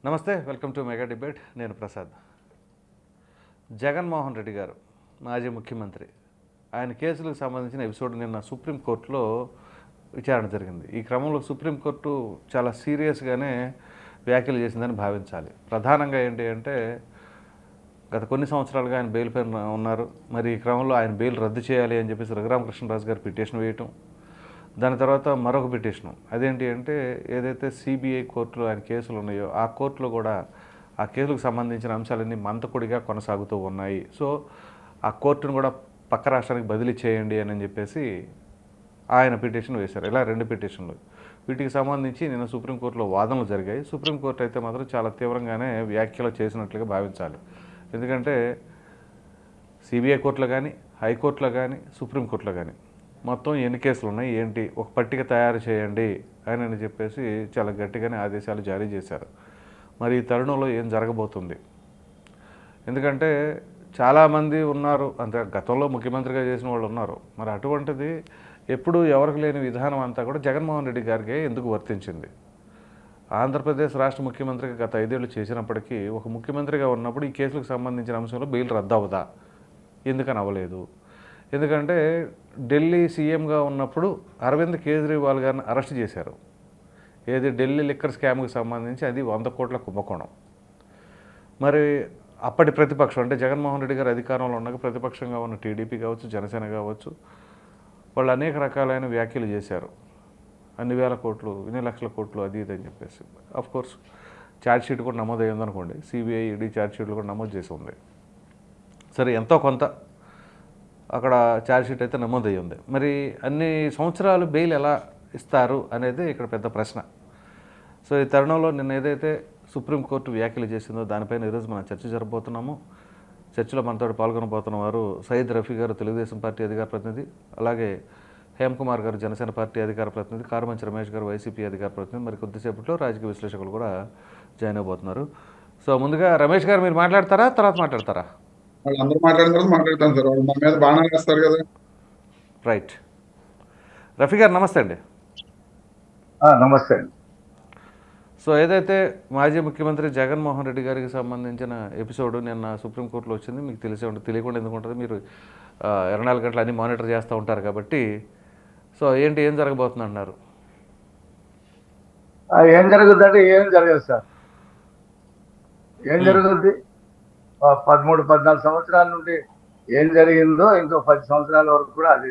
నమస్తే, welcome to mega debate. నేను ప్రసాద్. జగన్మోహన్ రెడ్డి గారు మాజీ ముఖ్యమంత్రి, ఆయన కేసులకు సంబంధించిన ఎపిసోడ్ నిన్న సుప్రీంకోర్టులో విచారణ జరిగింది. ఈ క్రమంలో సుప్రీంకోర్టు చాలా సీరియస్గానే వ్యాఖ్యలు చేసిందని భావించాలి. ప్రధానంగా ఏంటి అంటే, గత కొన్ని సంవత్సరాలుగా ఆయన బెయిల్ పైన ఉన్నారు. మరి ఈ క్రమంలో ఆయన బెయిల్ రద్దు చేయాలి అని చెప్పేసి రఘురామకృష్ణరాజు గారు పిటిషన్ వేయటం, దాని తర్వాత మరొక పిటిషను అదేంటి అంటే, ఏదైతే సిబిఐ కోర్టులో ఆయన కేసులు ఉన్నాయో ఆ కోర్టులో కూడా ఆ కేసులకు సంబంధించిన అంశాలన్నీ మంతకుడిగా కొనసాగుతూ ఉన్నాయి. సో ఆ కోర్టును కూడా పక్క రాష్ట్రానికి బదిలీ చేయండి అని చెప్పేసి ఆయన పిటిషన్ వేశారు. ఇలా 2 పిటిషన్లు. వీటికి సంబంధించి నిన్న సుప్రీంకోర్టులో వాదనలు జరిగాయి. సుప్రీంకోర్టు అయితే మాత్రం చాలా తీవ్రంగానే వ్యాఖ్యలు చేసినట్లుగా భావించాలి. ఎందుకంటే సిబిఐ కోర్టులో కానీ, హైకోర్టులో కానీ, సుప్రీంకోర్టులో కానీ మొత్తం ఎన్ని కేసులు ఉన్నాయి ఏంటి, ఒక పట్టిక తయారు చేయండి అని చెప్పేసి చాలా గట్టిగానే ఆదేశాలు జారీ చేశారు. మరి ఈ తరుణంలో ఏం జరగబోతుంది? ఎందుకంటే చాలామంది ఉన్నారు, అంటే గతంలో ముఖ్యమంత్రిగా చేసిన వాళ్ళు ఉన్నారు. మరి అటువంటిది ఎప్పుడు ఎవరికి లేని విధానం అంతా కూడా జగన్మోహన్ రెడ్డి గారికి ఎందుకు వర్తించింది? ఆంధ్రప్రదేశ్ రాష్ట్ర ముఖ్యమంత్రిగా గత 5 ఏళ్ళు చేసినప్పటికీ ఒక ముఖ్యమంత్రిగా ఉన్నప్పుడు ఈ కేసులకు సంబంధించిన అంశంలో బెయిల్ రద్దు అవ్వదా? ఎందుకని అవ్వలేదు? ఎందుకంటే ఢిల్లీ సీఎంగా ఉన్నప్పుడు అరవింద్ కేజ్రీవాల్ గారిని అరెస్ట్ చేశారు. ఏది ఢిల్లీ లిక్కర్ స్కామ్కి సంబంధించి, అది 100 కోట్ల కుంభకోణం. మరి అప్పటి ప్రతిపక్షం అంటే జగన్మోహన్ రెడ్డి గారు అధికారంలో ఉన్నాక ప్రతిపక్షంగా ఉన్న టీడీపీ కావచ్చు, జనసేన కావచ్చు, వాళ్ళు అనేక రకాలైన వ్యాఖ్యలు చేశారు. అన్ని వేల కోట్లు, ఇన్ని లక్షల కోట్లు, అది ఇది అని చెప్పేసి. ఆఫ్కోర్స్ ఛార్జ్షీట్ కూడా నమోదు అయ్యిందనుకోండి, సిబిఐ ఈడీ ఛార్జ్షీట్లు కూడా నమోదు చేసి ఉంది. సరే, ఎంతో కొంత అక్కడ ఛార్జ్షీట్ అయితే నమోదయ్యి ఉంది. మరి అన్ని సంవత్సరాలు బెయిల్ ఎలా ఇస్తారు అనేది ఇక్కడ పెద్ద ప్రశ్న. సో ఈ తరుణంలో నిన్న ఏదైతే సుప్రీంకోర్టు వ్యాఖ్యలు చేసిందో దానిపైన ఈరోజు మనం చర్చ జరపబోతున్నాము. చర్చలో మనతో పాల్గొనబోతున్న వారు సయ్యద్ రఫీ గారు, తెలుగుదేశం పార్టీ అధికార ప్రతినిధి, అలాగే హేమకుమార్ గారు, జనసేన పార్టీ అధికార ప్రతినిధి, కారుమంచి రమేష్ గారు, వైసీపీ అధికార ప్రతినిధి. మరి కొద్దిసేపట్లో రాజకీయ విశ్లేషకులు కూడా జాయిన్ అవబోతున్నారు. సో ముందుగా రమేష్ గారు మీరు మాట్లాడతారా, తర్వాత మాట్లాడతారా? వాళ్ళందరూ మాట్లాడిన తర్వాత మాట్లాడతాను సార్. వాళ్ళు మా మీద బాణాలు వేస్తారు కదా. రైట్. రఫీ గారు నమస్తే అండి. నమస్తే అండి. సో ఏదైతే మాజీ ముఖ్యమంత్రి జగన్మోహన్ రెడ్డి గారికి సంబంధించిన ఎపిసోడ్ నిన్న సుప్రీంకోర్టులో వచ్చింది, మీకు తెలిసే ఉంటుంది. తెలియకుండా ఎందుకు ఉంటుంది, మీరు 24 గంటలు అన్నీ మానిటర్ చేస్తూ ఉంటారు కాబట్టి. సో ఏం జరగబోతుంది అంటున్నారు? ఏం జరుగుతుందంటే ఏం జరగదు సార్. ఏం జరుగుతుంది? 13-14 సంవత్సరాల నుండి ఏం జరిగిందో ఇంకో 10 సంవత్సరాల వరకు కూడా అది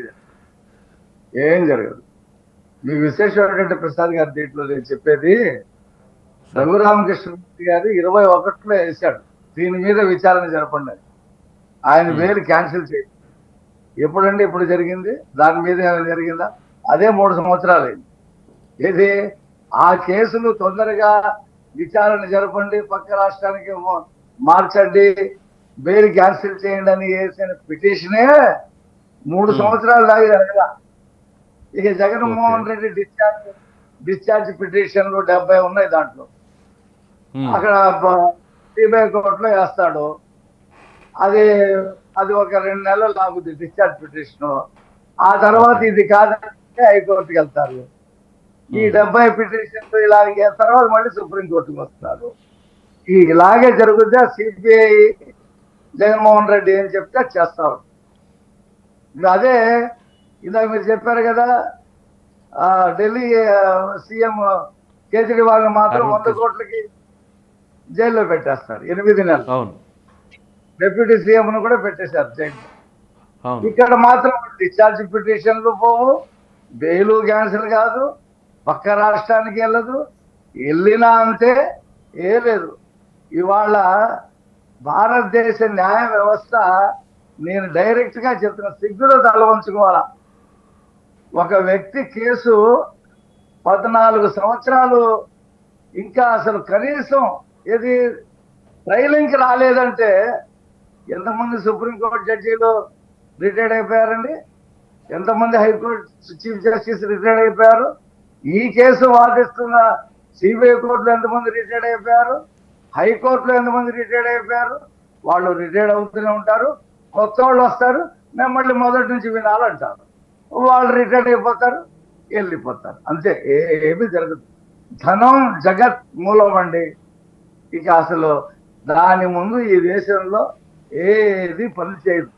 ఏం జరగదు. మీకు విశేషం ఏంటంటే ప్రసాద్ గారు, దీంట్లో నేను చెప్పేది, రఘురామకృష్ణరాజు గారు 21లో వేశాడు దీని మీద విచారణ జరపండి. ఆయన బెయిల్ క్యాన్సిల్ చేయండి. ఎప్పుడంటే ఇప్పుడు జరిగింది, దాని మీద ఏమైనా జరిగిందా? అదే 3 సంవత్సరాలు అయింది. ఇది ఆ కేసులు తొందరగా విచారణ జరపండి, పక్క రాష్ట్రానికి మార్చండి, బెయిల్ క్యాన్సిల్ చేయండి అని వేసిన పిటిషనే 3 సంవత్సరాలు దాకా జరగదా. ఇక జగన్మోహన్ రెడ్డి డిశ్చార్జ్ పిటిషన్లు 70 ఉన్నాయి. దాంట్లో అక్కడ సిబిఐ కోర్టులో వేస్తాడు. అది ఒక 2 నెలలు లాగుద్ది డిశ్చార్జ్ పిటిషన్. ఆ తర్వాత ఇది కాదంటే హైకోర్టుకి వెళ్తారు. ఈ 70 పిటిషన్లు ఇలాగే తర్వాత మళ్ళీ సుప్రీంకోర్టుకి వస్తారు. ఇలాగే జరుగుద్ది. సిబిఐ జగన్మోహన్ రెడ్డి ఏం చెప్తే చేస్తారు. అదే ఇందాక మీరు చెప్పారు కదా, ఢిల్లీ సీఎం కేజ్రీవాల్ మాత్రం 100 కోట్లకి జైల్లో పెట్టేస్తారు 8 నెలలు. డిప్యూటీ సీఎంను కూడా పెట్టేశారు జైల్లో. ఇక్కడ మాత్రం డిశ్చార్జ్ పిటిషన్లు పోవు, బెయిల్ క్యాన్సిల్ కాదు, పక్క రాష్ట్రానికి వెళ్ళదు, వెళ్ళినా అంతే, ఏ లేదు. ఇవాళ భారతదేశ న్యాయ వ్యవస్థ, నేను డైరెక్ట్గా చెప్తున్నా, సిగ్గులో తలవంచుకోవాలా. ఒక వ్యక్తి కేసు 14 సంవత్సరాలు ఇంకా అసలు కనీసం ఇది ట్రైలింగ్కి రాలేదంటే ఎంతమంది సుప్రీంకోర్టు జడ్జీలు రిటైర్డ్ అయిపోయారండి, ఎంతమంది హైకోర్టు చీఫ్ జస్టిస్ రిటైర్డ్ అయిపోయారు, ఈ కేసు వాదిస్తున్న సిబిఐ కోర్టులో ఎంతమంది రిటైర్డ్ అయిపోయారు, హైకోర్టులో ఎంతమంది రిటైర్డ్ అయిపోయారు. వాళ్ళు రిటైర్డ్ అవుతూనే ఉంటారు, కొత్త వాళ్ళు వస్తారు, మేము మళ్ళీ మొదటి నుంచి వినాలంటారు. వాళ్ళు రిటైర్డ్ అయిపోతారు, వెళ్ళిపోతారు, అంతే. ఏమీ జరగదు. ధనం జగత్ మూలం అండి. ఇక అసలు దాని ముందు ఈ దేశంలో ఏది పని చేయదు.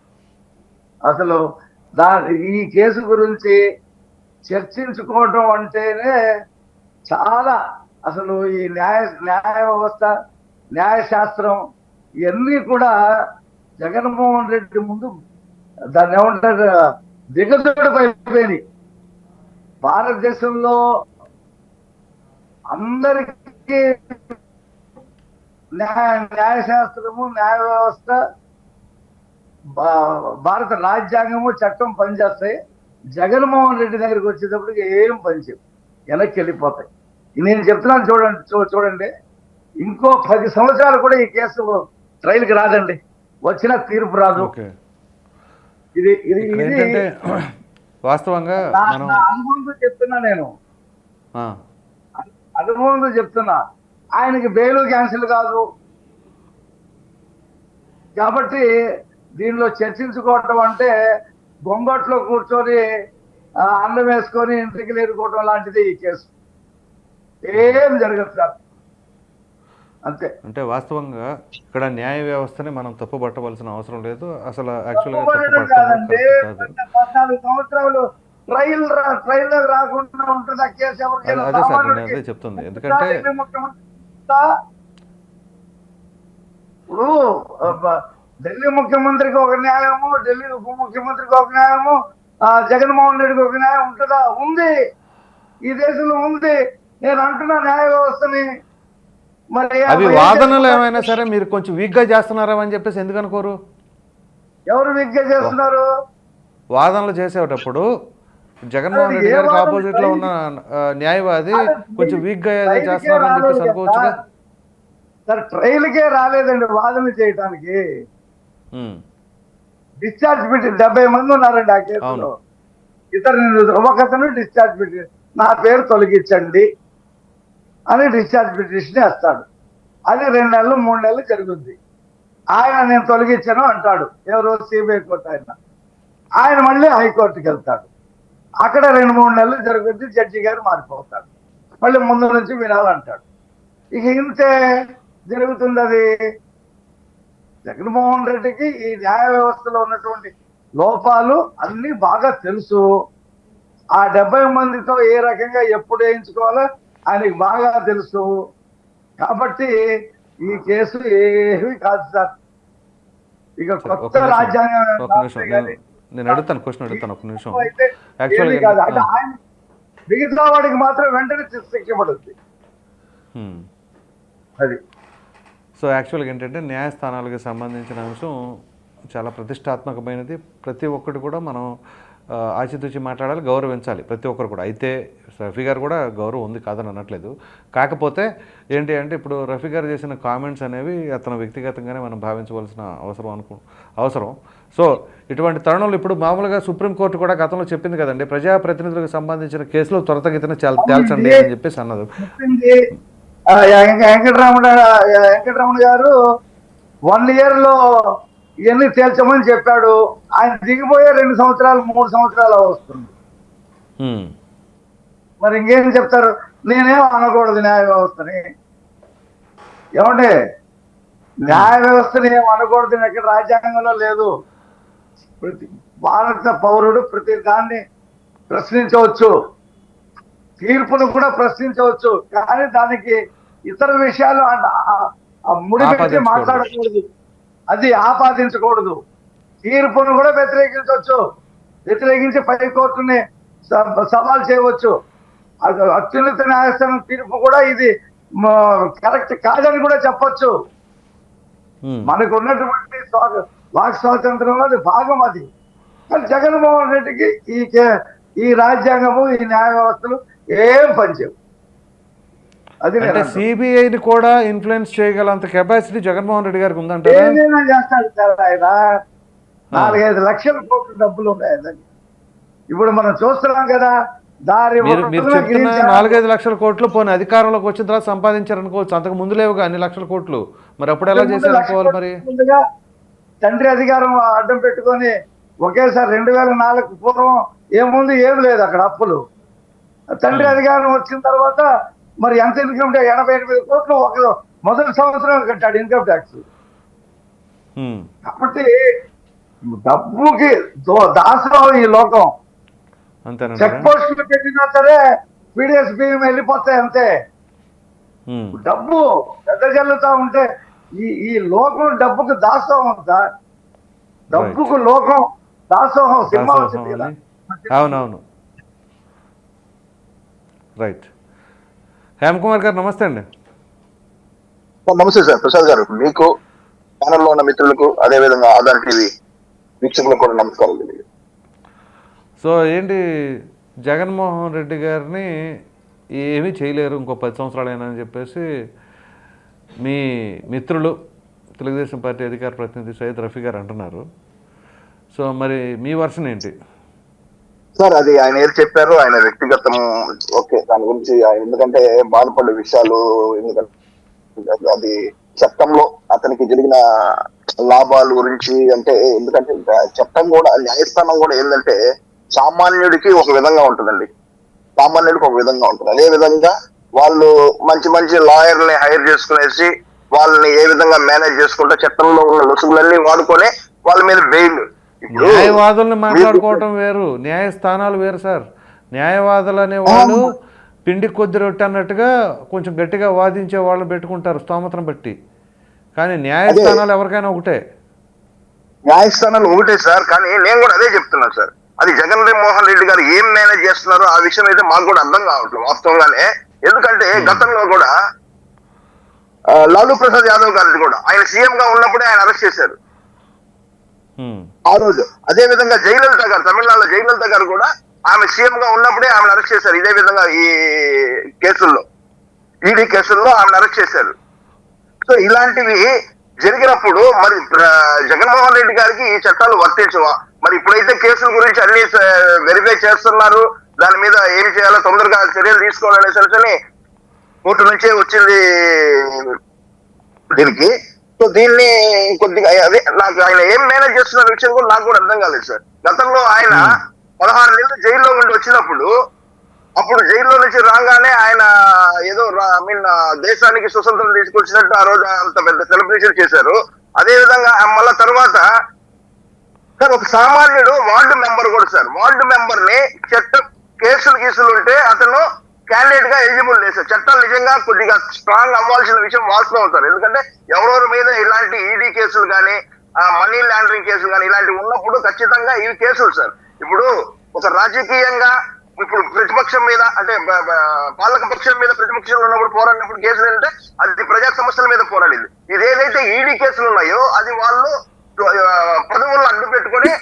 అసలు ఈ కేసు గురించి చర్చించుకోవటం అంటేనే చాలా అసలు ఈ న్యాయ వ్యవస్థ, న్యాయశాస్త్రం ఇవన్నీ కూడా జగన్మోహన్ రెడ్డి ముందు దాన్ని ఏమంటారు దిగజోడిపోయినాయి. భారతదేశంలో అందరికీ న్యాయశాస్త్రము, న్యాయ వ్యవస్థ, భారత రాజ్యాంగము, చట్టం పనిచేస్తాయి. జగన్మోహన్ రెడ్డి దగ్గరికి వచ్చేటప్పటికి ఏం పనిచేయవు, వెనక్కి వెళ్ళిపోతాయి. నేను చెప్తున్నాను చూడండి, ఇంకో 10 సంవత్సరాలు కూడా ఈ కేసు ట్రయల్కి రాదండి, వచ్చిన తీర్పు రాదు. ఇది ఇది ఇది వాస్తవంగా అనుభవంతో చెప్తున్నా, నేను అనుభవంతో చెప్తున్నా. ఆయనకి బెయిల్ క్యాన్సిల్ కాదు కాబట్టి దీనిలో చర్చించుకోవటం అంటే బొంగట్లో కూర్చొని అన్నం వేసుకొని ఇంటికి లేరుకోవటం లాంటిది ఈ కేసు. ఏం జరగదు సార్, అంతే. అంటే వాస్తవంగా ఇక్కడ న్యాయ వ్యవస్థని మనం తప్పుపట్టవలసిన అవసరం లేదు. అసలు కాదండి, 14 సంవత్సరాలు ట్రైల్ రాకుండా ఉంటుంది ఆ కేసు. అదే సార్ నేను అదే చెప్తుంది. ఎందుకంటే ఇప్పుడు ఢిల్లీ ముఖ్యమంత్రికి ఒక న్యాయము, ఢిల్లీ ఉప ముఖ్యమంత్రికి ఒక న్యాయము, జగన్మోహన్ రెడ్డికి ఒక న్యాయం ఉంటుందా? ఉంది, ఈ దేశంలో ఉంది. నేను అంటున్నా న్యాయ వ్యవస్థని. మరి అవి వాదనలు ఏమైనా సరే మీరు కొంచెం వీక్ గా చేస్తున్నారా అని చెప్పేసి ఎందుకు అనుకోరు? ఎవరు వీక్ గా చేస్తున్నారు? వాదనలు చేసేటప్పుడు జగన్మోహన్ రెడ్డి గారికి ఆపోజిట్ లో ఉన్న న్యాయవాది కొంచెం వీక్ గా చేస్తున్నారని చెప్పేసి అనుకోవచ్చు. సార్ ట్రయల్కే రాలేదండి వాదన చేయడానికి. డిశ్చార్జ్ పెట్టి 70 మంది ఉన్నారండి ఆ కేసులో. ఒకతను డిశ్చార్జ్ పెట్టి నా పేరు తొలగించండి అని డిశ్చార్జ్ పిటిషన్ వేస్తాడు. అది 2 నెలలు 3 నెలలు జరుగుద్ది. ఆయన నేను తొలగించాను అంటాడు, ఎవరో సిబిఐ కోర్టు ఆయన మళ్ళీ హైకోర్టుకి వెళ్తాడు. అక్కడ 2-3 నెలలు జరుగుద్ది, జడ్జి గారు మారిపోతాడు, మళ్ళీ ముందు నుంచి వినాలంటాడు. ఇక ఇంతే జరుగుతుంది. అది జగన్మోహన్ రెడ్డికి ఈ న్యాయ వ్యవస్థలో ఉన్నటువంటి లోపాలు అన్నీ బాగా తెలుసు. ఆ 70 మందితో ఏ రకంగా ఎప్పుడు వేయించుకోవాలో ఆయనకి బాగా తెలుసు. కాబట్టి ఈ కేసు ఏమీ కాదు సార్. ఇక కొత్త రాజ్యాంగం నేను అడుగుతాను, క్వశ్చన్ అడుగుతాను, ఒక నిమిషం. అంటే ఆయన మిగతా వాడికి మాత్రం వెంటనే శిక్ష పడుతుంది. అది సో యాక్చువల్గా ఏంటంటే న్యాయస్థానాలకు సంబంధించిన అంశం చాలా ప్రతిష్టాత్మకమైనది. ప్రతి ఒక్కటి కూడా మనం ఆచితూచి మాట్లాడాలి, గౌరవించాలి ప్రతి ఒక్కరు కూడా. అయితే రఫీ గారు కూడా గౌరవం ఉంది, కాదని అనట్లేదు. కాకపోతే ఏంటి అంటే ఇప్పుడు రఫీ గారు చేసిన కామెంట్స్ అనేవి అతను వ్యక్తిగతంగానే మనం భావించవలసిన అవసరం. సో ఇటువంటి తరుణంలో ఇప్పుడు మామూలుగా సుప్రీంకోర్టు కూడా గతంలో చెప్పింది కదండి, ప్రజాప్రతినిధులకు సంబంధించిన కేసులో త్వరితగతిన తేల్చండి అని చెప్పేసి అన్నది. వెంకటరమణ గారు 1 year లో ఇవన్నీ తేల్చమని చెప్పాడు. ఆయన దిగిపోయే 2 సంవత్సరాలు 3 సంవత్సరాలు వస్తుంది. మరి ఇంకేం చెప్తారు? నేనేం అనకూడదు న్యాయ వ్యవస్థని. ఏమంటే న్యాయ వ్యవస్థని ఏం అనకూడదు, ఎక్కడ రాజ్యాంగంలో లేదు. ప్రతి భారత పౌరుడు ప్రతి దాన్ని ప్రశ్నించవచ్చు, తీర్పును కూడా ప్రశ్నించవచ్చు. కానీ దానికి ఇతర విషయాలు ముడిపెట్టి మాట్లాడకూడదు, అది ఆపాదించకూడదు. తీర్పును కూడా వ్యతిరేకించవచ్చు, వ్యతిరేకించి పై కోర్టుని సవాల్ చేయవచ్చు. అత్యున్నత న్యాయస్థానం తీర్పు కూడా ఇది కరెక్ట్ కాదని కూడా చెప్పొచ్చు. మనకు ఉన్నటువంటి వాక్ స్వాతంత్రంలో అది భాగం. అది కానీ జగన్మోహన్ రెడ్డికి ఈ రాజ్యాంగము, ఈ న్యాయ వ్యవస్థలు ఏం పనిచేయవు. అది సిబిఐని కూడా ఇన్ఫ్లుయెన్స్ చేయగలంత కెపాసిటీ జగన్మోహన్ రెడ్డి గారికి ఉందంటే ఏదైనా చేస్తాడు సార్. ఆయన 4-5 లక్షల కోట్ల డబ్బులు ఉన్నాయి. ఇప్పుడు మనం చూస్తున్నాం కదా, మీరు చెప్తున్న 4-5 లక్షల కోట్లు పోనీ అధికారంలోకి వచ్చిన తర్వాత సంపాదించారనుకోవచ్చు, అంతకు ముందు లేవుగా అన్ని లక్షల కోట్లు. మరి అప్పుడు ఎలా చేశారనుకోవాలి? మరి తండ్రి అధికారం అడ్డం పెట్టుకొని ఒకేసారి 2004 పూర్వం ఏముంది, ఏం లేదు అక్కడ అప్పులు. తండ్రి అధికారం వచ్చిన తర్వాత మరి ఎంత ఇన్కమ్ 88 కోట్లు మొదటి సంవత్సరం కట్టాడు ఇన్కమ్ ట్యాక్స్. ఉమ్. కాబట్టి డబ్బుకి దాసోహం ఈ లోకం. చెక్ అంతేనంటారా? పోస్టులు పెట్టినా సరే పీడిఎస్ బియ్యం వెళ్ళిపోతాయి అంతే. ఉమ్. డబ్బు పెద్ద జల్లుతా ఉంటే ఈ లోకం డబ్బుకు దాసోహం సార్. డబ్బుకు లోకం దాసోహం సినిమా దాసోహం వచ్చింది కదా. అని. అవునవును, రైట్. హేమకుమార్ గారు నమస్తే అండి. నమస్తే సార్ ప్రసాద్ గారు, మీకు ఛానల్లో ఉన్న మిత్రులకు అదేవిధంగా ఆధార్ టీవీ వీక్షకులకు కూడా నమస్కారం. సో ఏంటి, జగన్మోహన్ రెడ్డి గారిని ఏమీ చేయలేరు ఇంకో 10 సంవత్సరాలైనా అని చెప్పేసి మీ మిత్రులు తెలుగుదేశం పార్టీ అధికార ప్రతినిధి సయ్యద్ రఫీ గారు అంటున్నారు. సో మరి మీ వర్షన్ ఏంటి? సార్ అది ఆయన ఏది చెప్పారు, ఆయన వ్యక్తిగతం. ఓకే, దాని గురించి ఆయన ఎందుకంటే బాధపడే విషయాలు, ఎందుకంటే అది చట్టంలో అతనికి జరిగిన లాభాల గురించి, అంటే ఎందుకంటే చట్టం కూడా, న్యాయస్థానం కూడా ఏంటంటే సామాన్యుడికి ఒక విధంగా ఉంటుందండి, సామాన్యుడికి ఒక విధంగా ఉంటుంది. అదే విధంగా వాళ్ళు మంచి మంచి లాయర్ని హైర్ చేసుకునేసి వాళ్ళని ఏ విధంగా మేనేజ్ చేసుకుంటే చట్టంలో ఉన్న లొసుగులన్నీ వాడుకొని వాళ్ళ మీద బెయిల్. న్యాయవాదుల్ని మాట్లాడుకోవటం వేరు, న్యాయస్థానాలు వేరు సార్. న్యాయవాదులు అనేవాళ్ళు పిండి కొద్ది రొట్టె అన్నట్టుగా కొంచెం గట్టిగా వాదించే వాళ్ళని పెట్టుకుంటారు స్తోమతను బట్టి, కానీ న్యాయస్థానాలు ఎవరికైనా ఒకటే. న్యాయస్థానాలు ఒకటే సార్, కానీ నేను కూడా అదే చెప్తున్నాను సార్. అది జగన్ మోహన్ రెడ్డి గారు ఏం మేనేజ్ చేస్తున్నారో ఆ విషయం అయితే మాకు కూడా అర్థం కావట్లేదు వాస్తవంగానే. ఎందుకంటే గతంలో కూడా లాలూ ప్రసాద్ యాదవ్ గారిని కూడా ఆయన సీఎం గా ఉన్నప్పుడే ఆయన అరెస్ట్ చేశారు ఆ రోజు. అదే విధంగా జయలలిత గారు, తమిళనాడులో జయలలిత గారు కూడా ఆమె సీఎం గా ఉన్నప్పుడే ఆమెను అరెస్ట్ చేశారు. ఇదే విధంగా ఈ కేసుల్లో, ఈడీ కేసుల్లో ఆమెను అరెస్ట్ చేశారు. సో ఇలాంటివి జరిగినప్పుడు మరి జగన్మోహన్ రెడ్డి గారికి ఈ చట్టాలు వర్తించవా? మరి ఇప్పుడైతే కేసుల గురించి అన్ని వెరిఫై చేస్తున్నారు, దాని మీద ఏం చేయాలో తొందరగా చర్యలు తీసుకోవాలనేసరికి కోర్టు నుంచే వచ్చింది దీనికి. సో దీన్ని కొద్దిగా అదే నాకు ఆయన ఏం మేనేజ్ చేస్తున్న విషయం కూడా నాకు కూడా అర్థం కాలేదు సార్. గతంలో ఆయన 16 నెలలు జైల్లో ఉండి వచ్చినప్పుడు, అప్పుడు జైల్లో నుంచి రాగానే ఆయన ఏదో దేశానికి స్వతంత్రం తీసుకొచ్చినట్టు ఆ రోజు అంత పెద్ద సెలబ్రేషన్ చేశారు. అదే విధంగా మళ్ళా తర్వాత సార్ ఒక సామాన్యుడు వార్డు మెంబర్ కూడా సార్, వార్డు మెంబర్ ని చట్టం కేసులు ఉంటే అతను క్యాండిడేట్ గా ఎలిజిబుల్ లేదు సార్. చట్టాలు నిజంగా కొద్దిగా స్ట్రాంగ్ అవ్వాల్సిన విషయం వాస్తవం సార్. ఎందుకంటే ఎవరెవరి మీద ఇలాంటి ఈడీ కేసులు కానీ మనీ లాండరింగ్ కేసులు కానీ ఇలాంటివి ఉన్నప్పుడు ఖచ్చితంగా ఇవి కేసులు సార్. ఇప్పుడు ఒక రాజకీయంగా ఇప్పుడు ప్రతిపక్షం మీద, అంటే పాలక పక్షం మీద ప్రతిపక్షంలో ఉన్నప్పుడు పోరాడినప్పుడు కేసులు ఏంటంటే అది ప్రజా సమస్యల మీద పోరాడింది. ఇది ఏదైతే ఈడీ కేసులు ఉన్నాయో అది వాళ్ళు పదవుల్లో అడ్డు పెట్టుకుని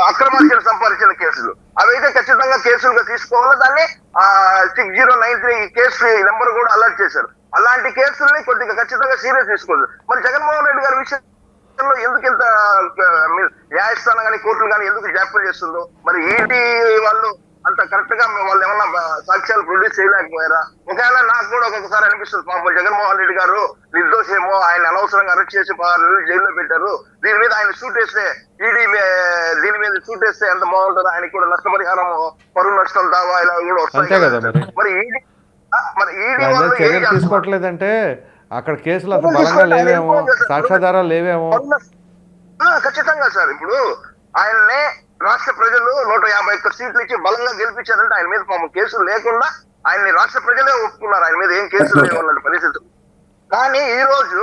అక్రమార్జన సంపాదించిన కేసులు. అవైతే ఖచ్చితంగా కేసులుగా తీసుకోవాలి. దాన్ని 6093 కేసు నెంబర్ కూడా అలర్ట్ చేశారు. అలాంటి కేసుల్ని కొద్దిగా ఖచ్చితంగా సీరియస్ తీసుకోవాలి. మరి జగన్మోహన్ రెడ్డి గారి విషయంలో ఎందుకు ఇంత న్యాయస్థానం కానీ కోర్టులు కానీ ఎందుకు జాప్యం చేస్తుందో, మరి ఈడీ వాళ్ళు అంత కరెక్ట్ గా వాళ్ళు ఏమన్నా సాక్ష్యాలు ప్రొడ్యూస్ చేయలేకపోయారా? ఒకవేళ నాకు కూడా ఒక్కొక్కసారి అనిపిస్తుంది, పాపం జగన్మోహన్ రెడ్డి గారు నిర్దోషేమో, ఆయన అనవసరంగా అరెస్ట్ చేసి 16 నెలలు జైల్లో పెట్టారు, దీని మీద ఆయన షూట్ వేస్తే ఈడీ దీని మీద షూట్ వేస్తే ఎంత బాగుంటుందో, ఆయనకి కూడా నష్టపరిహారం, పరువు నష్టం దావా ఇలా కూడా వస్తాయి. మరి ఈడీ వాళ్ళు చర్యలు తీసుకోవట్లేదంటే అక్కడ కేసులు అంత బలంగా లేవేమో, సాక్ష్యాధారాలు లేవేమో. ఖచ్చితంగా సార్. ఇప్పుడు ఆయన్నే రాష్ట్ర ప్రజలు 151 సీట్లు ఇచ్చి బలంగా గెలిపించారంటే ఆయన మీద పాపం కేసులు లేకుండా ఆయన్ని రాష్ట్ర ప్రజలే ఒప్పుకున్నారు, ఆయన మీద ఏం కేసులు లేవన్న పరిస్థితి. కానీ ఈ రోజు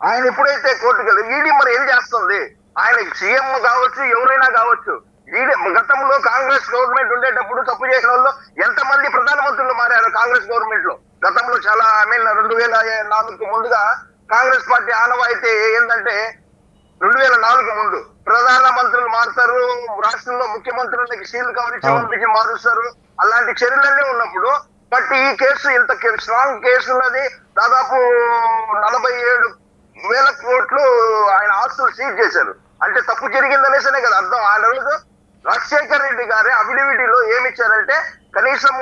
ఆయన ఎప్పుడైతే కోర్టుకు వెళ్ళి ఈడీ మరి ఏం చేస్తుంది? ఆయన సీఎం కావచ్చు, ఎవరైనా కావచ్చు, ఈడీ గతంలో కాంగ్రెస్ గవర్నమెంట్ ఉండేటప్పుడు తప్పు చేసిన వాళ్ళు ఎంతమంది ప్రధానమంత్రులు మారారు కాంగ్రెస్ గవర్నమెంట్ లో. గతంలో చాలా 2004 ముందుగా కాంగ్రెస్ పార్టీ ఆనవాయితీ ఏంటంటే 2004 ముందు ప్రధాన మంత్రులు మారుతారు, రాష్ట్రంలో ముఖ్యమంత్రులకి సీల్ కవర్ ఇచ్చి మారుస్తారు. అలాంటి చర్యలన్నీ ఉన్నప్పుడు బట్ ఈ కేసు ఇంత స్ట్రాంగ్ కేసు ఉన్నది. దాదాపు 47,000 కోట్లు ఆయన ఆస్తులు సీజ్ చేశారు. అంటే తప్పు జరిగిందనేసనే కదా అర్థం. ఆ రోజు రాజశేఖర్ రెడ్డి గారి అఫిడవిటీలో ఏమిచ్చారంటే కనీసం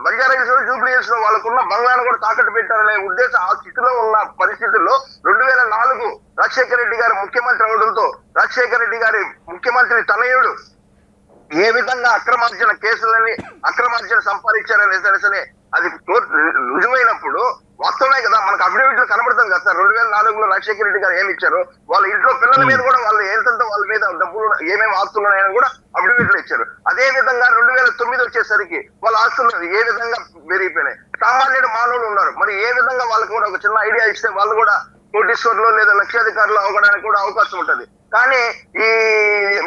బంజారాహిల్స్ జూబ్లీ హిల్స్ లో వాళ్ళకున్న బంగారం కూడా తాకట్టు పెట్టారనే ఉద్దేశం ఆ స్థితిలో ఉన్న పరిస్థితుల్లో 2004 రాజశేఖర రెడ్డి గారు ముఖ్యమంత్రి అవడంతో రాజశేఖర రెడ్డి గారి ముఖ్యమంత్రి తనయుడు ఏ విధంగా అక్రమార్జన కేసులని అక్రమార్జన సంపాదించారనే అది రుజువైనప్పుడు వాస్తవమే కదా, మనకు అఫిడవిట్లు కనబడుతుంది కదా సార్. 2004లో రాజశేఖర రెడ్డి గారు ఏమి ఇచ్చారు, వాళ్ళ ఇంట్లో పిల్లల మీద కూడా వాళ్ళు ఏంటంటే వాళ్ళ మీద డబ్బులు ఏమేమి ఆస్తులు ఉన్నాయని కూడా అఫిడవిట్లు ఇచ్చారు. అదే విధంగా 2009 వచ్చేసరికి వాళ్ళ ఆస్తులు ఏ విధంగా పెరిగిపోయినాయి. సామాన్యుడు మానవులు ఉన్నారు, మరి ఏ విధంగా వాళ్ళకి కూడా ఒక చిన్న ఐడియా ఇస్తే వాళ్ళు కూడా కోటీశ్వరులు లేదా లక్షాధికారులు అవ్వడానికి కూడా అవకాశం ఉంటది. కానీ ఈ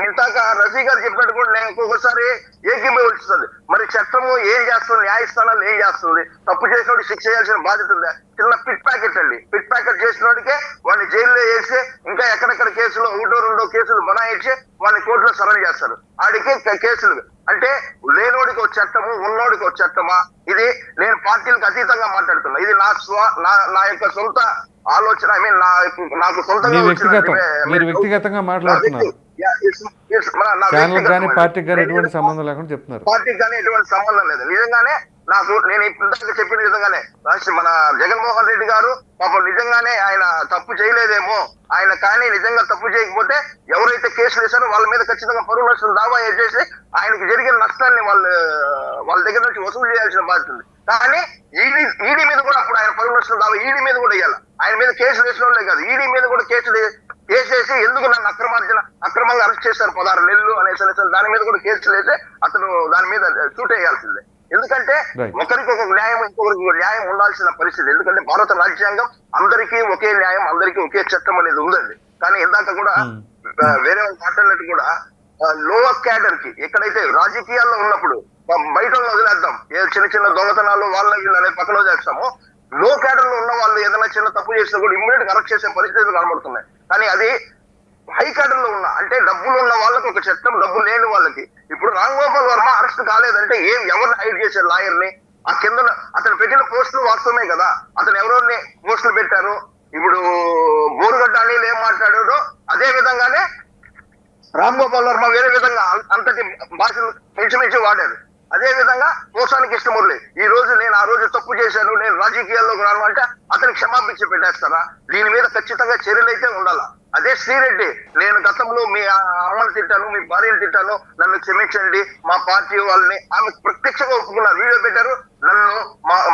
ఇంతాక రఫీ గారు చెప్పినట్టు కూడా నేను ఒక్కొక్కసారి ఏకీభవిస్తుంది. మరి చట్టము ఏం చేస్తుంది, న్యాయస్థానాలు ఏం చేస్తుంది, తప్పు చేసినోడు శిక్ష చేయాల్సిన బాధ్యత ఉందా? చిన్న పిట్ ప్యాకెట్ అండి, పిట్ ప్యాకెట్ చేసినోడికే వాడిని జైల్లో వేసి ఇంకా ఎక్కడెక్కడ కేసులు 1-2 కేసులు బనాయించి వాడిని కోర్టులో సరెండర్ చేస్తారు. ఆడికి కేసులు అంటే లేనోడికి ఒక చట్టము, ఉన్నోడికి ఒక చట్టమా? ఇది నేను పార్టీలకు అతీతంగా మాట్లాడుతున్నా. ఇది నా యొక్క సొంత ఆలోచన. ఐ మీన్ నాకు సొంతంగా మీరు వ్యక్తిగతంగా మాట్లాడుతున్నారు, ఛానల్ కానీ పార్టీకి కానీ ఎటువంటి సంబంధం లేకుండా చెప్తున్నారు. పార్టీకి కానీ ఎటువంటి సంబంధం లేదు. నిజంగానే నేను ఇంతకు చెప్పిన విధంగానే మన జగన్మోహన్ రెడ్డి గారు పాపం నిజంగానే ఆయన తప్పు చేయలేదేమో, ఆయన కానీ నిజంగా తప్పు చేయకపోతే ఎవరైతే కేసులు వేశారో వాళ్ళ మీద ఖచ్చితంగా పరువు నష్టం దావా చేసి ఆయనకి జరిగిన నష్టాన్ని వాళ్ళ దగ్గర నుంచి వసూలు చేయాల్సిన బాధ్యత ఉంది. కానీ ఈడీ మీద కూడా అప్పుడు ఆయన పరువు నష్టం దావా ఈడీ మీద కూడా వేయాలి. ఆయన మీద కేసులు వేసిన వాళ్ళే కాదు, ఈడీ మీద కూడా కేసేసి ఎందుకు నన్ను అక్రమంగా అరెస్ట్ చేశారు 16 నెలలు అనేసి దాని మీద కూడా కేసులు వేసి అతను దాని మీద షూట్ వేయాల్సిందే. ఎందుకంటే ఒకరికి ఒక న్యాయం, ఇంకొకరికి న్యాయం ఉండాల్సిన పరిస్థితి. ఎందుకంటే భారత రాజ్యాంగం అందరికీ ఒకే న్యాయం, అందరికీ ఒకే చట్టం అనేది ఉందండి. కానీ ఇందాక కూడా వేరే మాట్లాడినట్టు కూడా లోవర్ క్యాడర్ కి ఎక్కడైతే రాజకీయాల్లో ఉన్నప్పుడు బయట వదిలేద్దాం, చిన్న చిన్న దొంగతనాలు వాళ్ళ వీళ్ళు అనేది పక్కన వదిలేస్తాము. లో క్యాడర్ లో ఉన్న వాళ్ళు ఏదైనా చిన్న తప్పు చేసినా కూడా ఇమ్మీడియట్ అరెస్ట్ చేసే పరిస్థితులు కనబడుతున్నాయి. కానీ అది హై క్యాడర్ లో ఉన్న అంటే డబ్బులు ఉన్న వాళ్ళకి ఒక చట్టం, డబ్బు లేని వాళ్ళకి. ఇప్పుడు రామ్ గోపాల్ వర్మ అరెస్ట్ కాలేదంటే ఎవరిని హైడ్ చేశారు? లాయర్ని. ఆ కింద అతను పెట్టిన పోస్టులు వాస్తవమే కదా, అతను ఎవరెవరిని పోస్టులు పెట్టారు. ఇప్పుడు బోరుగడ్డ అనిల్ ఏం మాట్లాడాడో అదే విధంగానే రామ్ గోపాల్ వర్మ వేరే విధంగా అంతటి భాషలు మించి వాడారు. అదే విధంగా మోసానికి ఇష్టమురళి ఈ రోజు నేను ఆ రోజు తప్పు చేశాను, నేను రాజకీయాల్లోకి రాను అంటే అతనికి క్షమాపించి పెట్టేస్తారా? దీని మీద ఖచ్చితంగా చర్యలు అయితే ఉండాలా. అదే శ్రీరెడ్డి, నేను గతంలో మీ అమ్మని తిట్టాను, మీ భార్యను తిట్టాను, నన్ను క్షమించండి, మా పార్టీ వాళ్ళని ఆమె ప్రత్యక్షంగా ఒప్పుకున్నారు, వీడియో పెట్టారు. నన్ను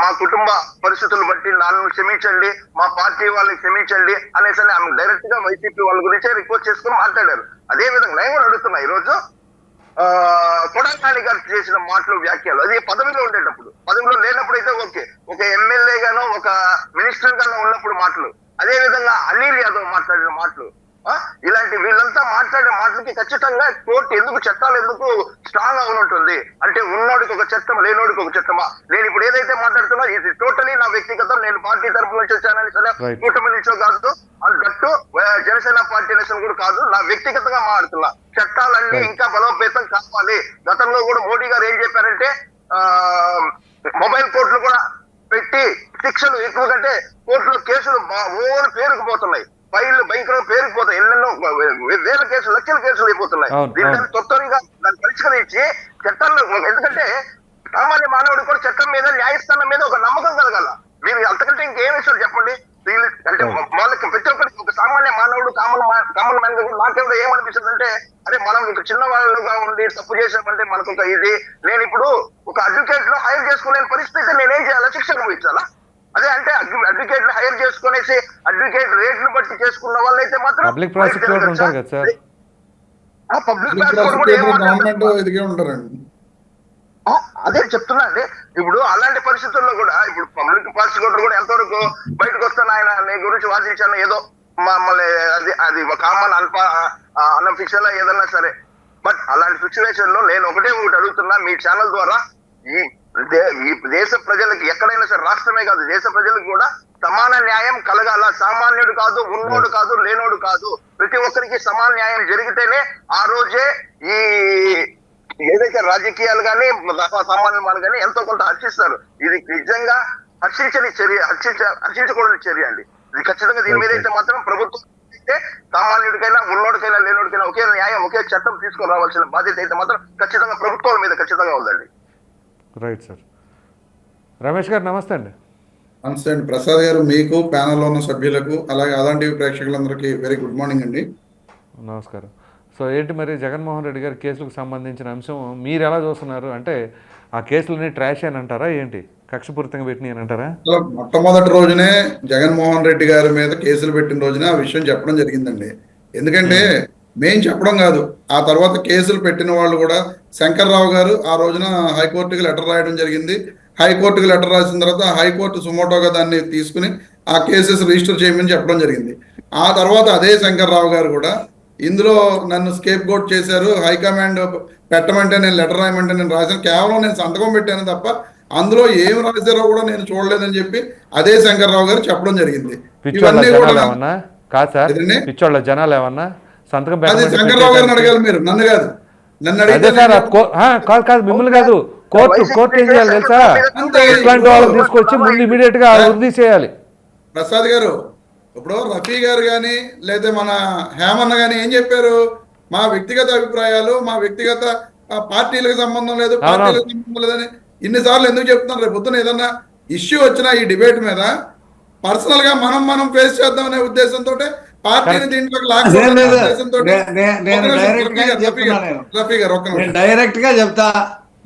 మా కుటుంబ పరిస్థితులు బట్టి నన్ను క్షమించండి, మా పార్టీ వాళ్ళని క్షమించండి అనేసి ఆమె డైరెక్ట్ గా వైసీపీ వాళ్ళ గురించే రిక్వెస్ట్ చేసుకుని మాట్లాడారు. అదే విధంగా నేను కూడా అడుగుతున్నా, ఈ రోజు కొడాలి గారు చేసిన మాటలు, వ్యాఖ్యలు అది పదవిలో ఉండేటప్పుడు, పదవిలో లేనప్పుడు అయితే ఓకే, ఒక ఎమ్మెల్యే గానో ఒక మినిస్టర్ గానో ఉన్నప్పుడు మాటలు, అదే విధంగా అనిల్ యాదవ్ మాట్లాడిన మాటలు, ఇలాంటి వీళ్ళంతా మాట్లాడే మాటలకి ఖచ్చితంగా కోర్టు ఎందుకు, చట్టాలు ఎందుకు స్ట్రాంగ్ అవునుంటుంది అంటే ఉన్నోడికి ఒక చట్టం, లేనోడికి ఒక చట్టమా? నేను ఇప్పుడు ఏదైతే మాట్లాడుతున్నా ఇది టోటలీ నా వ్యక్తిగతం. నేను పార్టీ తరఫు నుంచి వచ్చానని సరే, కూటమి నుంచో కాదు, గట్టు జనసేన పార్టీ నేషన్ కూడా కాదు, నా వ్యక్తిగతంగా మాట్లాడుతున్నా. చట్టాలన్నీ ఇంకా బలోపేతం కావాలి. గతంలో కూడా మోడీ గారు ఏం చెప్పారంటే మొబైల్ కోర్టులు కూడా పెట్టి శిక్షలు ఎక్కువ కంటే కోర్టులో కేసులు పేరుకుపోతున్నాయి, ఫైళ్లు భయంకరంగా పేరుకుపోతాయి, ఎన్నెన్నో వేల కేసులు, లక్షల కేసులు అయిపోతున్నాయి. దీన్ని తొత్తరిగా దాన్ని పరిష్కరించి చట్టాల్లో, ఎందుకంటే సామాన్య మానవుడికి కూడా చట్టం మీద, న్యాయస్థానం మీద ఒక నమ్మకం కలగాల. మీరు అంతకంటే ఇంకేం ఇస్తారు చెప్పండి? అంటే వాళ్ళకి ప్రతి ఒక్కరికి ఒక సామాన్య మానవుడు, కామన్ మ్యాన్ గా నాకెవడో ఏమనిపిస్తుంది అంటే, అరే మనం ఇంక చిన్న వాళ్ళుగా ఉండి తప్పు చేసామంటే మనకు ఒక ఇది, నేను ఇప్పుడు ఒక అడ్వకేట్ లో హైర్ చేసుకునే పరిస్థితి నేనేం చేయాలా? శిక్ష అనుభవించాలా? అదే అంటే అడ్వకేట్ ని హైర్ చేసుకునేసి అడ్వకేట్ రేట్లు బట్టి చేసుకున్న వాళ్ళైతే మాత్రం పబ్లిక్ ప్రాసిక్యూటర్ ఉంటారు కదా సార్, పబ్లిక్ ప్రాసిక్యూటర్ ఎదిగే ఉంటారండి. అదే చెప్తున్నా అండి. ఇప్పుడు అలాంటి పరిస్థితుల్లో కూడా ఇప్పుడు పబ్లిక్ ప్రాసిక్యూటర్ కూడా ఎంతవరకు బయటకు వస్తాను, ఆయన నీ గురించి వాదించాను ఏదో మమ్మల్ని అది కామన్ అన్అఫిషియల్ ఏదన్నా సరే. బట్ అలాంటి సిచ్యువేషన్ లో నేను ఒకటి అడుగుతున్నా మీ ఛానల్ ద్వారా, ఈ దేశ ప్రజలకి ఎక్కడైనా సరే, రాష్ట్రమే కాదు దేశ ప్రజలకు కూడా సమాన న్యాయం కలగాల. సామాన్యుడు కాదు, ఉన్నోడు కాదు, లేనోడు కాదు, ప్రతి ఒక్కరికి సమాన న్యాయం జరిగితేనే ఆ రోజే ఈ ఏదైతే రాజకీయాలు కానీ సామాన్యులు వాళ్ళు కానీ ఎంతో కొంత హర్షిస్తారు. ఇది నిజంగా హర్షించని చర్య, హర్షించకూడని చర్య అండి ఇది. ఖచ్చితంగా దీని మీద అయితే మాత్రం ప్రభుత్వం అయితే సామాన్యుడికైనా, ఉన్నోడికైనా, లేనోడికైనా ఒకే న్యాయం, ఒకే చట్టం తీసుకొని రావాల్సిన బాధ్యత అయితే మాత్రం ఖచ్చితంగా ప్రభుత్వాల మీద ఖచ్చితంగా ఉందండి. Right sir. రమేష్ గారు నమస్తే అండి. నమస్తే అండి ప్రసాద్ గారు, మీకు ప్యానల్లో ఉన్న సభ్యులకు అలాగే ఆదాన్ టీవీ ప్రేక్షకులందరికీ వెరీ గుడ్ మార్నింగ్ అండి. నమస్కారం. సో ఏంటి మరి జగన్మోహన్ రెడ్డి గారి కేసులకు సంబంధించిన అంశం మీరు ఎలా చూస్తున్నారు? అంటే ఆ కేసులన్నీ ట్రాష్ అని అంటారా ఏంటి? కక్షపూరితంగా పెట్టినాయి అంటారా? అసలు మొట్టమొదటి రోజునే జగన్మోహన్ రెడ్డి గారి మీద కేసులు పెట్టిన రోజునే ఆ విషయం చెప్పడం జరిగిందండి. ఎందుకంటే మేం చెప్పడం కాదు, ఆ తర్వాత కేసులు పెట్టిన వాళ్ళు కూడా శంకర్రావు గారు ఆ రోజున హైకోర్టుకి లెటర్ రాయడం జరిగింది. హైకోర్టుకి లెటర్ రాసిన తర్వాత హైకోర్టు సుమోటోగా దాన్ని తీసుకుని ఆ కేసెస్ రిజిస్టర్ చేయమని చెప్పడం జరిగింది. ఆ తర్వాత అదే శంకర్రావు గారు కూడా ఇందులో నన్ను స్కేప్ గోట్ చేశారు, హైకమాండ్ పెట్టమంటే నేను లెటర్ రాయమంటే నేను రాశాను, కేవలం నేను సంతకం పెట్టాను తప్ప అందులో ఏం రాశారో కూడా నేను చూడలేదని చెప్పి అదే శంకర్రావు గారు చెప్పడం జరిగింది. పిచ్చోళ్ళ ఇవన్నీ జనాలు కూడా ఏమన్నా కాదు సార్, ఏదండి? పిచ్చోళ్ళ జనాలు ఏమన్నా సంతకం అది పెట్టమంటే శంకర్రావు గారిని పెట్టేశారు. అడగాలి మీరు, నన్ను కాదు. నన్ను అదే అడిగితే సార్, కాదు కాదు మిమ్మల్ని కాదు, కోర్టు ఏం చేయాలి తెలుసా? అంతే. ఇట్లాంటి వాళ్ళని తీసుకొచ్చి ముందు ఇమీడియట్ గా వృద్ధి చేయాలి. ప్రసాద్ గారు, ఇప్పుడు రఫీ గారు కానీ లేదా మన హేమన్న కానీ ఏం చెప్పారు? మా వ్యక్తిగత అభిప్రాయాలు, మా వ్యక్తిగత పార్టీలకు సంబంధం లేదు, పార్టీలకు సంబంధం లేదని ఇన్నిసార్లు ఎందుకు చెప్తున్నారు? రేపు పొద్దున ఏదన్నా ఇష్యూ వచ్చినా ఈ డిబేట్ మీద పర్సనల్ గా మనం ఫేస్ చేద్దాం అనే ఉద్దేశంతో పార్టీని దీంట్లోకి లాక్కోవాలనే ఉద్దేశంతో రఫీ గారు ఒక్క నిమిషం. డైరెక్ట్ గా చెప్తా.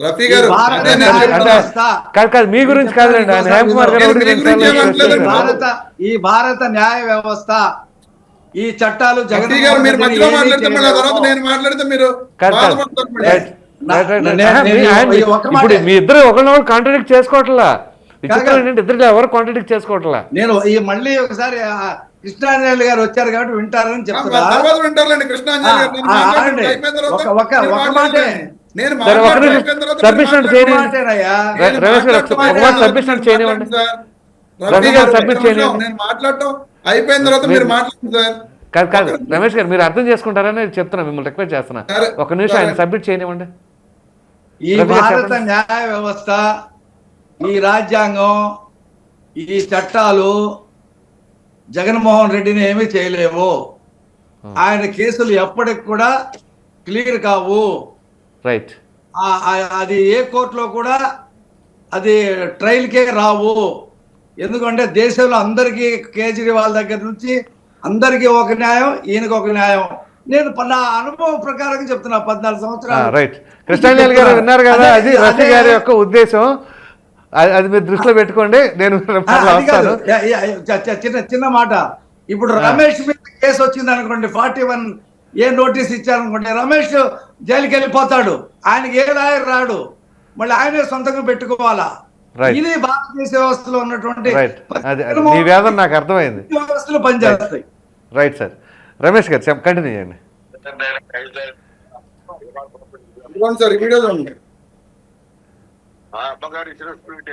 రఫీ గారు అదే నేను చెప్తున్నా. కాదు మీ గురించి కాదులేండి, ఆయన హేమ కుమార్ గారు మీ గురించి ఏమంటలేదండి. ఈ భారత న్యాయ వ్యవస్థ, ఈ చట్టాలు రఫీ గారు మీరు మధ్యలో మాట్లాడితే మళ్ళీ ఆ తర్వాత నేను మాట్లాడితే మీరు బాధపడతారు మళ్ళీ. ఇప్పుడు మీ ఇద్దరు ఒకరినొకరు కాంట్రాడిక్ట్ చేసుకోవట్లా. విచిత్రం ఏంటంటే ఇద్దరు ఎవరు కాంట్రాడిక్ట్ చేసుకోవట్లా. నేను ఈ మళ్ళీ ఒకసారి కృష్ణాంజలి గారు వచ్చారు కాబట్టి వింటారని చెప్తున్నా. తర్వాత వింటారులేండి కృష్ణాంజలి గారు. నేను మాట్లాడేది అయిపోయిన తర్వాత మీరు మాట్లాడండి. నేను మాట్లాడేది అయిపోయిన తర్వాత మీరు సబ్మిషన్ మాట్లాడండి. చేయనివ్వండి. రమేష్ గారు ఒక మాట సబ్మిషన్ చేయనివ్వండి. రఫీ గారు సబ్మిట్ చేయనివ్వండి. నేను మాట్లాడటం అయిపోయిన తర్వాత మీరు మాట్లాడండి సార్. కాదు కాదు రమేష్ గారు, మీరు అర్థం చేసుకుంటారని చెప్తున్నా, మిమ్మల్ని రిక్వెస్ట్ చేస్తున్నా. సరే, ఒక నిమిషం ఆయన సరే. సబ్మిట్ చేయనివ్వండి. ఈ భారత న్యాయ వ్యవస్థ, ఈ రాజ్యాంగం, ఈ చట్టాలు జగన్మోహన్ రెడ్డిని ఏమీ చేయలేవు. ఆయన కేసులు ఎప్పటికి కూడా క్లియర్ కావు. రైట్. అది ఏ కోర్టులో కూడా అది ట్రయల్కే రావు. ఎందుకంటే దేశంలో అందరికీ కేజ్రీవాల్ దగ్గర నుంచి అందరికీ ఒక న్యాయం, ఈయనకి ఒక న్యాయం. నేను నా అనుభవం ప్రకారం చెప్తున్నా. 14 సంవత్సరాలు. రైట్. కృష్ణాంజలి గారు విన్నారు కదా, అది రఫీ గారి యొక్క ఉద్దేశం. అది మీరు దృష్టిలో పెట్టుకోండి. నేను వస్తాను. చిన్న మాట. ఇప్పుడు రమేష్ మీద కేసు వచ్చింది అనుకోండి, 41A నోటీస్ ఇచ్చారనుకోండి, రమేష్ జైలుకి వెళ్ళిపోతాడు. ఆయనకి ఏ లాయర్ రాడు, మళ్ళీ ఆయనే సొంతంగా పెట్టుకోవాలా. ఇది భారతదేశ వ్యవస్థలో ఉన్నటువంటి మీ వేదన నాకు అర్థమైంది. వ్యవస్థలు పనిచేస్తాయి. Right sir. రమేష్ గారు కంటిన్యూ చేయండి. సార్ ఈ వీడియో చూడండి. అమ్మగారు ఇచ్చిన స్పీడ్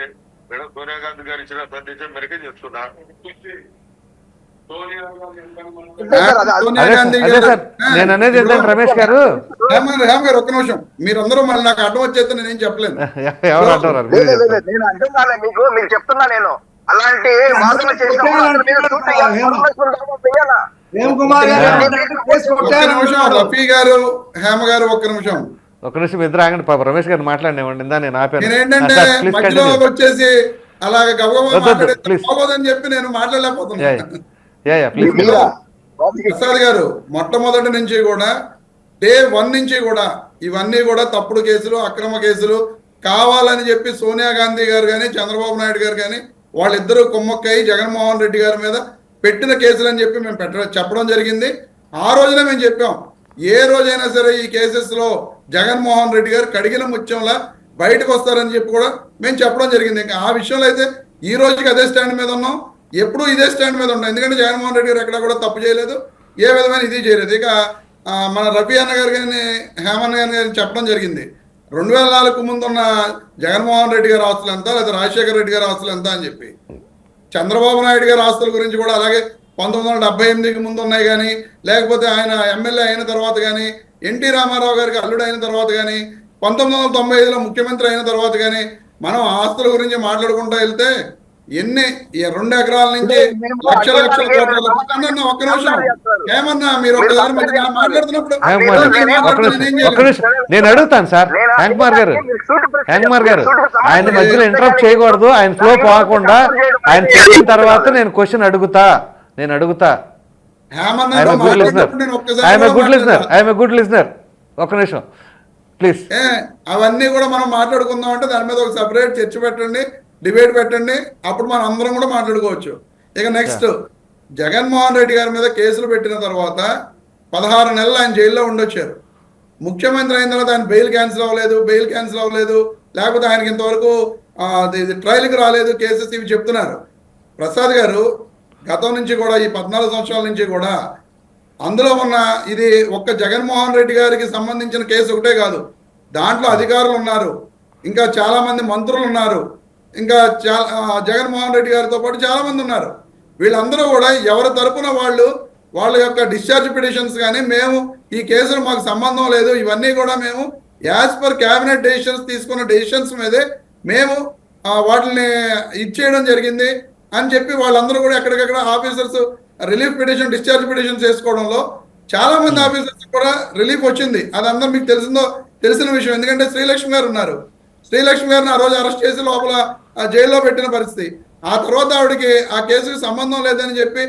మేడం సోనియా గాంధీ గారు ఇచ్చిన సందేశం మేరకే చెప్తున్నా. అదే సార్ నేను అనేది ఏంటంటే రమేష్ గారు, హేమ గారు ఒక్క నిమిషం, మీరందరూ మళ్ళీ నాకు అడ్డం వచ్చేస్తే నేనేం చెప్పలేను. ఎవరు అంటారు? నేను అర్థం కాలే మీకు, మీరు చెప్తున్నా నేను అలాంటి వాదన చేసిన రఫీ గారు, హేమ గారు ఒక్క నిమిషం, ఒక నిమిషం ఇద్దరు ఆగండి. పాప రమేష్ గారు మాట్లాడినేవ్వండి. ఇందా నేను ఆపాను. నేనేంటంటే మధ్యలో వచ్చేసి అలాగే గబగబాదని చెప్పి నేను మాట్లాడలేకపోతున్నాను. ప్రసాద్ గారు మొట్టమొదటి నుంచి కూడా డే 1 నుంచి కూడా ఇవన్నీ కూడా తప్పుడు కేసులు, అక్రమ కేసులు కావాలని చెప్పి సోనియా గాంధీ గారు కానీ చంద్రబాబు నాయుడు గారు కానీ వాళ్ళిద్దరూ కుమ్మక్కయ్య జగన్మోహన్ రెడ్డి గారి మీద పెట్టిన కేసులు అని చెప్పి మేము చెప్పడం జరిగింది. ఆ రోజునే మేము చెప్పాం, ఏ రోజైనా సరే ఈ కేసెస్ లో జగన్మోహన్ రెడ్డి గారు కడిగిన ముత్యంలా బయటకు వస్తారని చెప్పి కూడా మేము చెప్పడం జరిగింది. ఇంకా ఆ విషయంలో అయితే ఈ రోజుకి అదే స్టాండ్ మీద ఉన్నాం, ఎప్పుడూ ఇదే స్టాండ్ మీద ఉంటాం. ఎందుకంటే జగన్మోహన్ రెడ్డి గారు ఎక్కడ కూడా తప్పు చేయలేదు, ఏ విధమైన ఇది చేయలేదు. ఇక మన రఫీ అన్న గారు కానీ హేమన్న గారు కానీ చెప్పడం జరిగింది, 2004 ముందున్న జగన్మోహన్ రెడ్డి గారి ఆస్తులు ఎంత, లేదా రాజశేఖర రెడ్డి గారి ఆస్తులు ఎంత అని చెప్పి. చంద్రబాబు నాయుడు గారి ఆస్తుల గురించి కూడా అలాగే 1978కి ముందు ఉన్నాయి కానీ, లేకపోతే ఆయన ఎమ్మెల్యే అయిన తర్వాత కానీ, ఎన్టీ రామారావు గారికి అల్లుడు అయిన తర్వాత కానీ, 1995లో ముఖ్యమంత్రి అయిన తర్వాత కానీ మనం ఆస్తుల గురించి మాట్లాడుకుంటూ వెళ్తే ఎన్ని 2 ఎకరాల నుంచి లక్షల కోట్ల. ఒక్క నిమిషం ఏమన్నా మీరు ఒకసారి మాట్లాడుతున్నప్పుడు నేను అడుగుతాను సార్. హ్యాంగ్మార్ గారు ఆయన మధ్యలో ఇంటరప్ట్ చేయకూడదు. ఆయన ఫ్లో పోకుండా ఆయన చెప్పిన తర్వాత నేను క్వశ్చన్ అడుగుతా. Good listener. ఒక్క నిమిషం ప్లీజ్. అవన్నీ కూడా మనం మాట్లాడుకుందాం అంటే దాని మీద ఒక సెపరేట్ చర్చ పెట్టండి. డిబేట్ పెట్టండి, అప్పుడు మనం అందరం కూడా మాట్లాడుకోవచ్చు. ఇక నెక్స్ట్, జగన్మోహన్ రెడ్డి గారి మీద కేసులు పెట్టిన తర్వాత 16 నెలలు ఆయన జైల్లో ఉండొచ్చారు. ముఖ్యమంత్రి అయిన తర్వాత ఆయన బెయిల్ క్యాన్సిల్ అవ్వలేదు, లేకపోతే ఆయనకి ఇంతవరకు ట్రయల్కి రాలేదు కేసెస్, ఇవి చెప్తున్నారు. ప్రసాద్ గారు గతం నుంచి కూడా ఈ 14 సంవత్సరాల నుంచి కూడా అందులో ఉన్న ఇది ఒక్క జగన్మోహన్ రెడ్డి గారికి సంబంధించిన కేసు ఒకటే కాదు, దాంట్లో అధికారులు ఉన్నారు, ఇంకా చాలా మంది మంత్రులు ఉన్నారు, ఇంకా జగన్మోహన్ రెడ్డి గారితో పాటు చాలా మంది ఉన్నారు. వీళ్ళందరూ కూడా ఎవరి తరపున వాళ్ళ యొక్క డిశ్చార్జ్ పిటిషన్స్ కానీ, మేము ఈ కేసులు మాకు సంబంధం లేదు, ఇవన్నీ కూడా మేము యాజ్ పర్ క్యాబినెట్ డెసిషన్స్ తీసుకున్న డెసిషన్స్ మీదే మేము వాటిని ఇచ్చేయడం జరిగింది అని చెప్పి వాళ్ళందరూ కూడా ఎక్కడికక్కడ officers relief petition, discharge petitions వేసుకోవడంలో చాలా మంది ఆఫీసర్స్ కూడా రిలీఫ్ వచ్చింది. అది అందరూ మీకు తెలిసిన విషయం. ఎందుకంటే శ్రీలక్ష్మి గారు ఉన్నారు, శ్రీలక్ష్మి గారిని ఆ రోజు అరెస్ట్ చేసి లోపల జైల్లో పెట్టిన పరిస్థితి. ఆ తర్వాత ఆవిడకి ఆ కేసుకి సంబంధం లేదని చెప్పి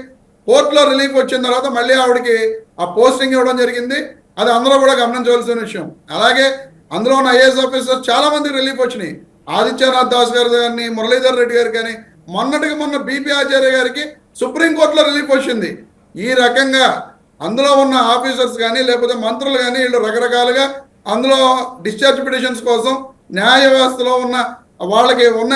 కోర్టులో రిలీఫ్ వచ్చిన తర్వాత మళ్ళీ ఆవిడకి ఆ పోస్టింగ్ ఇవ్వడం జరిగింది. అది అందరూ కూడా గమనించవలసిన విషయం. అలాగే అందులో ఉన్న ఐఏఎస్ ఆఫీసర్స్ చాలా మందికి రిలీఫ్ వచ్చినాయి. ఆదిత్యనాథ్ దాస్ గారు కానీ, మురళీధర్ రెడ్డి గారు కానీ, మొన్న బీపీ ఆచార్య గారికి సుప్రీంకోర్టులో రిలీఫ్ వచ్చింది. ఈ రకంగా అందులో ఉన్న ఆఫీసర్స్ కానీ లేకపోతే మంత్రులు కానీ వీళ్ళు రకరకాలుగా అందులో డిశ్చార్జ్ పిటిషన్స్ కోసం న్యాయ వ్యవస్థలో ఉన్న వాళ్ళకి ఉన్న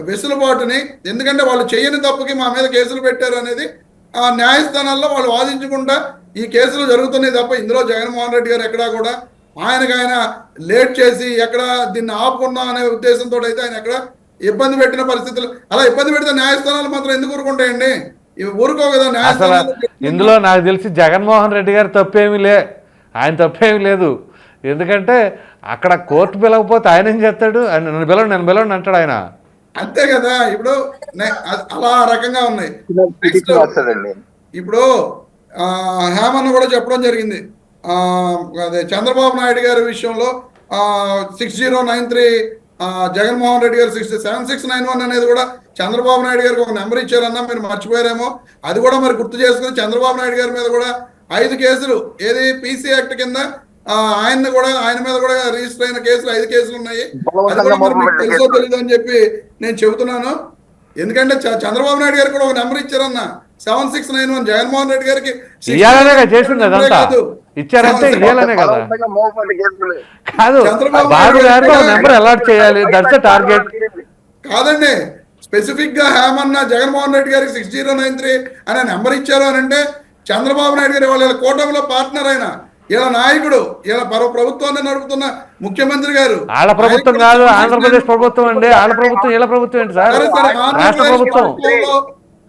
వెసులుబాటుని, ఎందుకంటే వాళ్ళు చేయని తప్పుకి మా మీద కేసులు పెట్టారు అనేది ఆ న్యాయస్థానాల్లో వాళ్ళు వాదించకుండా ఈ కేసులు జరుగుతున్నాయి తప్ప ఇందులో జగన్మోహన్ రెడ్డి గారు ఎక్కడా కూడా ఆయన లేట్ చేసి ఎక్కడ దీన్ని ఆపుకుందాం అనే ఉద్దేశంతో అయితే ఆయన ఎక్కడ ఇబ్బంది పెట్టిన పరిస్థితులు. అలా ఇబ్బంది పెడితే న్యాయస్థానాలు మాత్రం ఎందుకు ఊరుకుంటాయండి? ఇవి ఊరుకో కదా న్యాయస్థానాలు. ఇందులో నాకు తెలిసి జగన్మోహన్ రెడ్డి గారు ఆయన తప్పేమీ లేదు. ఎందుకంటే అక్కడ కోర్టు పిలవకపోతే ఆయన ఏం చేస్తాడు? నన్ను పిలవండి అంటాడు ఆయన. అంతే కదా. ఇప్పుడు అలా రకంగా ఉన్నాయి. ఇప్పుడు హేమన్న కూడా చెప్పడం జరిగింది, అదే చంద్రబాబు నాయుడు గారి విషయంలో 6093 జగన్మోహన్ రెడ్డి గారు 7691 అనేది కూడా చంద్రబాబు నాయుడు గారికి ఒక నెంబర్ ఇచ్చారన్నా, మీరు మర్చిపోయారేమో. అది కూడా మరి గుర్తు చేసుకుని చంద్రబాబు నాయుడు గారి మీద కూడా 5 కేసులు, ఏది పీసీ యాక్ట్ కింద ఆయన మీద కూడా రిజిస్టర్ అయిన కేసులు 5 కేసులు ఉన్నాయి. తెలుసో తెలీదు అని చెప్పి నేను చెబుతున్నాను. ఎందుకంటే చంద్రబాబు నాయుడు గారికి కూడా ఒక నెంబర్ ఇచ్చారన్న 7691. జగన్మోహన్ రెడ్డి గారికి ఇచ్చారంటే కదా కాదు, బాబు గారు నెంబర్ అలాట్ చేయాలి, దట్స్ టార్గెట్ కాదండి. స్పెసిఫిక్ గా హేమన్న జగన్మోహన్ రెడ్డి గారికి 6093 అనే నెంబర్ ఇచ్చారు అని అంటే చంద్రబాబు నాయుడు గారి వాళ్ళ కూటమిలో పార్ట్నర్ అయిన ఇలా నాయకుడు, ఇలా ప్రభుత్వాన్ని నడుపుతున్న ముఖ్యమంత్రి గారు. వాళ్ళ ప్రభుత్వం కాదు, ఆంధ్రప్రదేశ్ ప్రభుత్వం అండి. వాళ్ళ ప్రభుత్వం ఇలా ప్రభుత్వం ఏంటి సార్? రాష్ట్ర ప్రభుత్వం.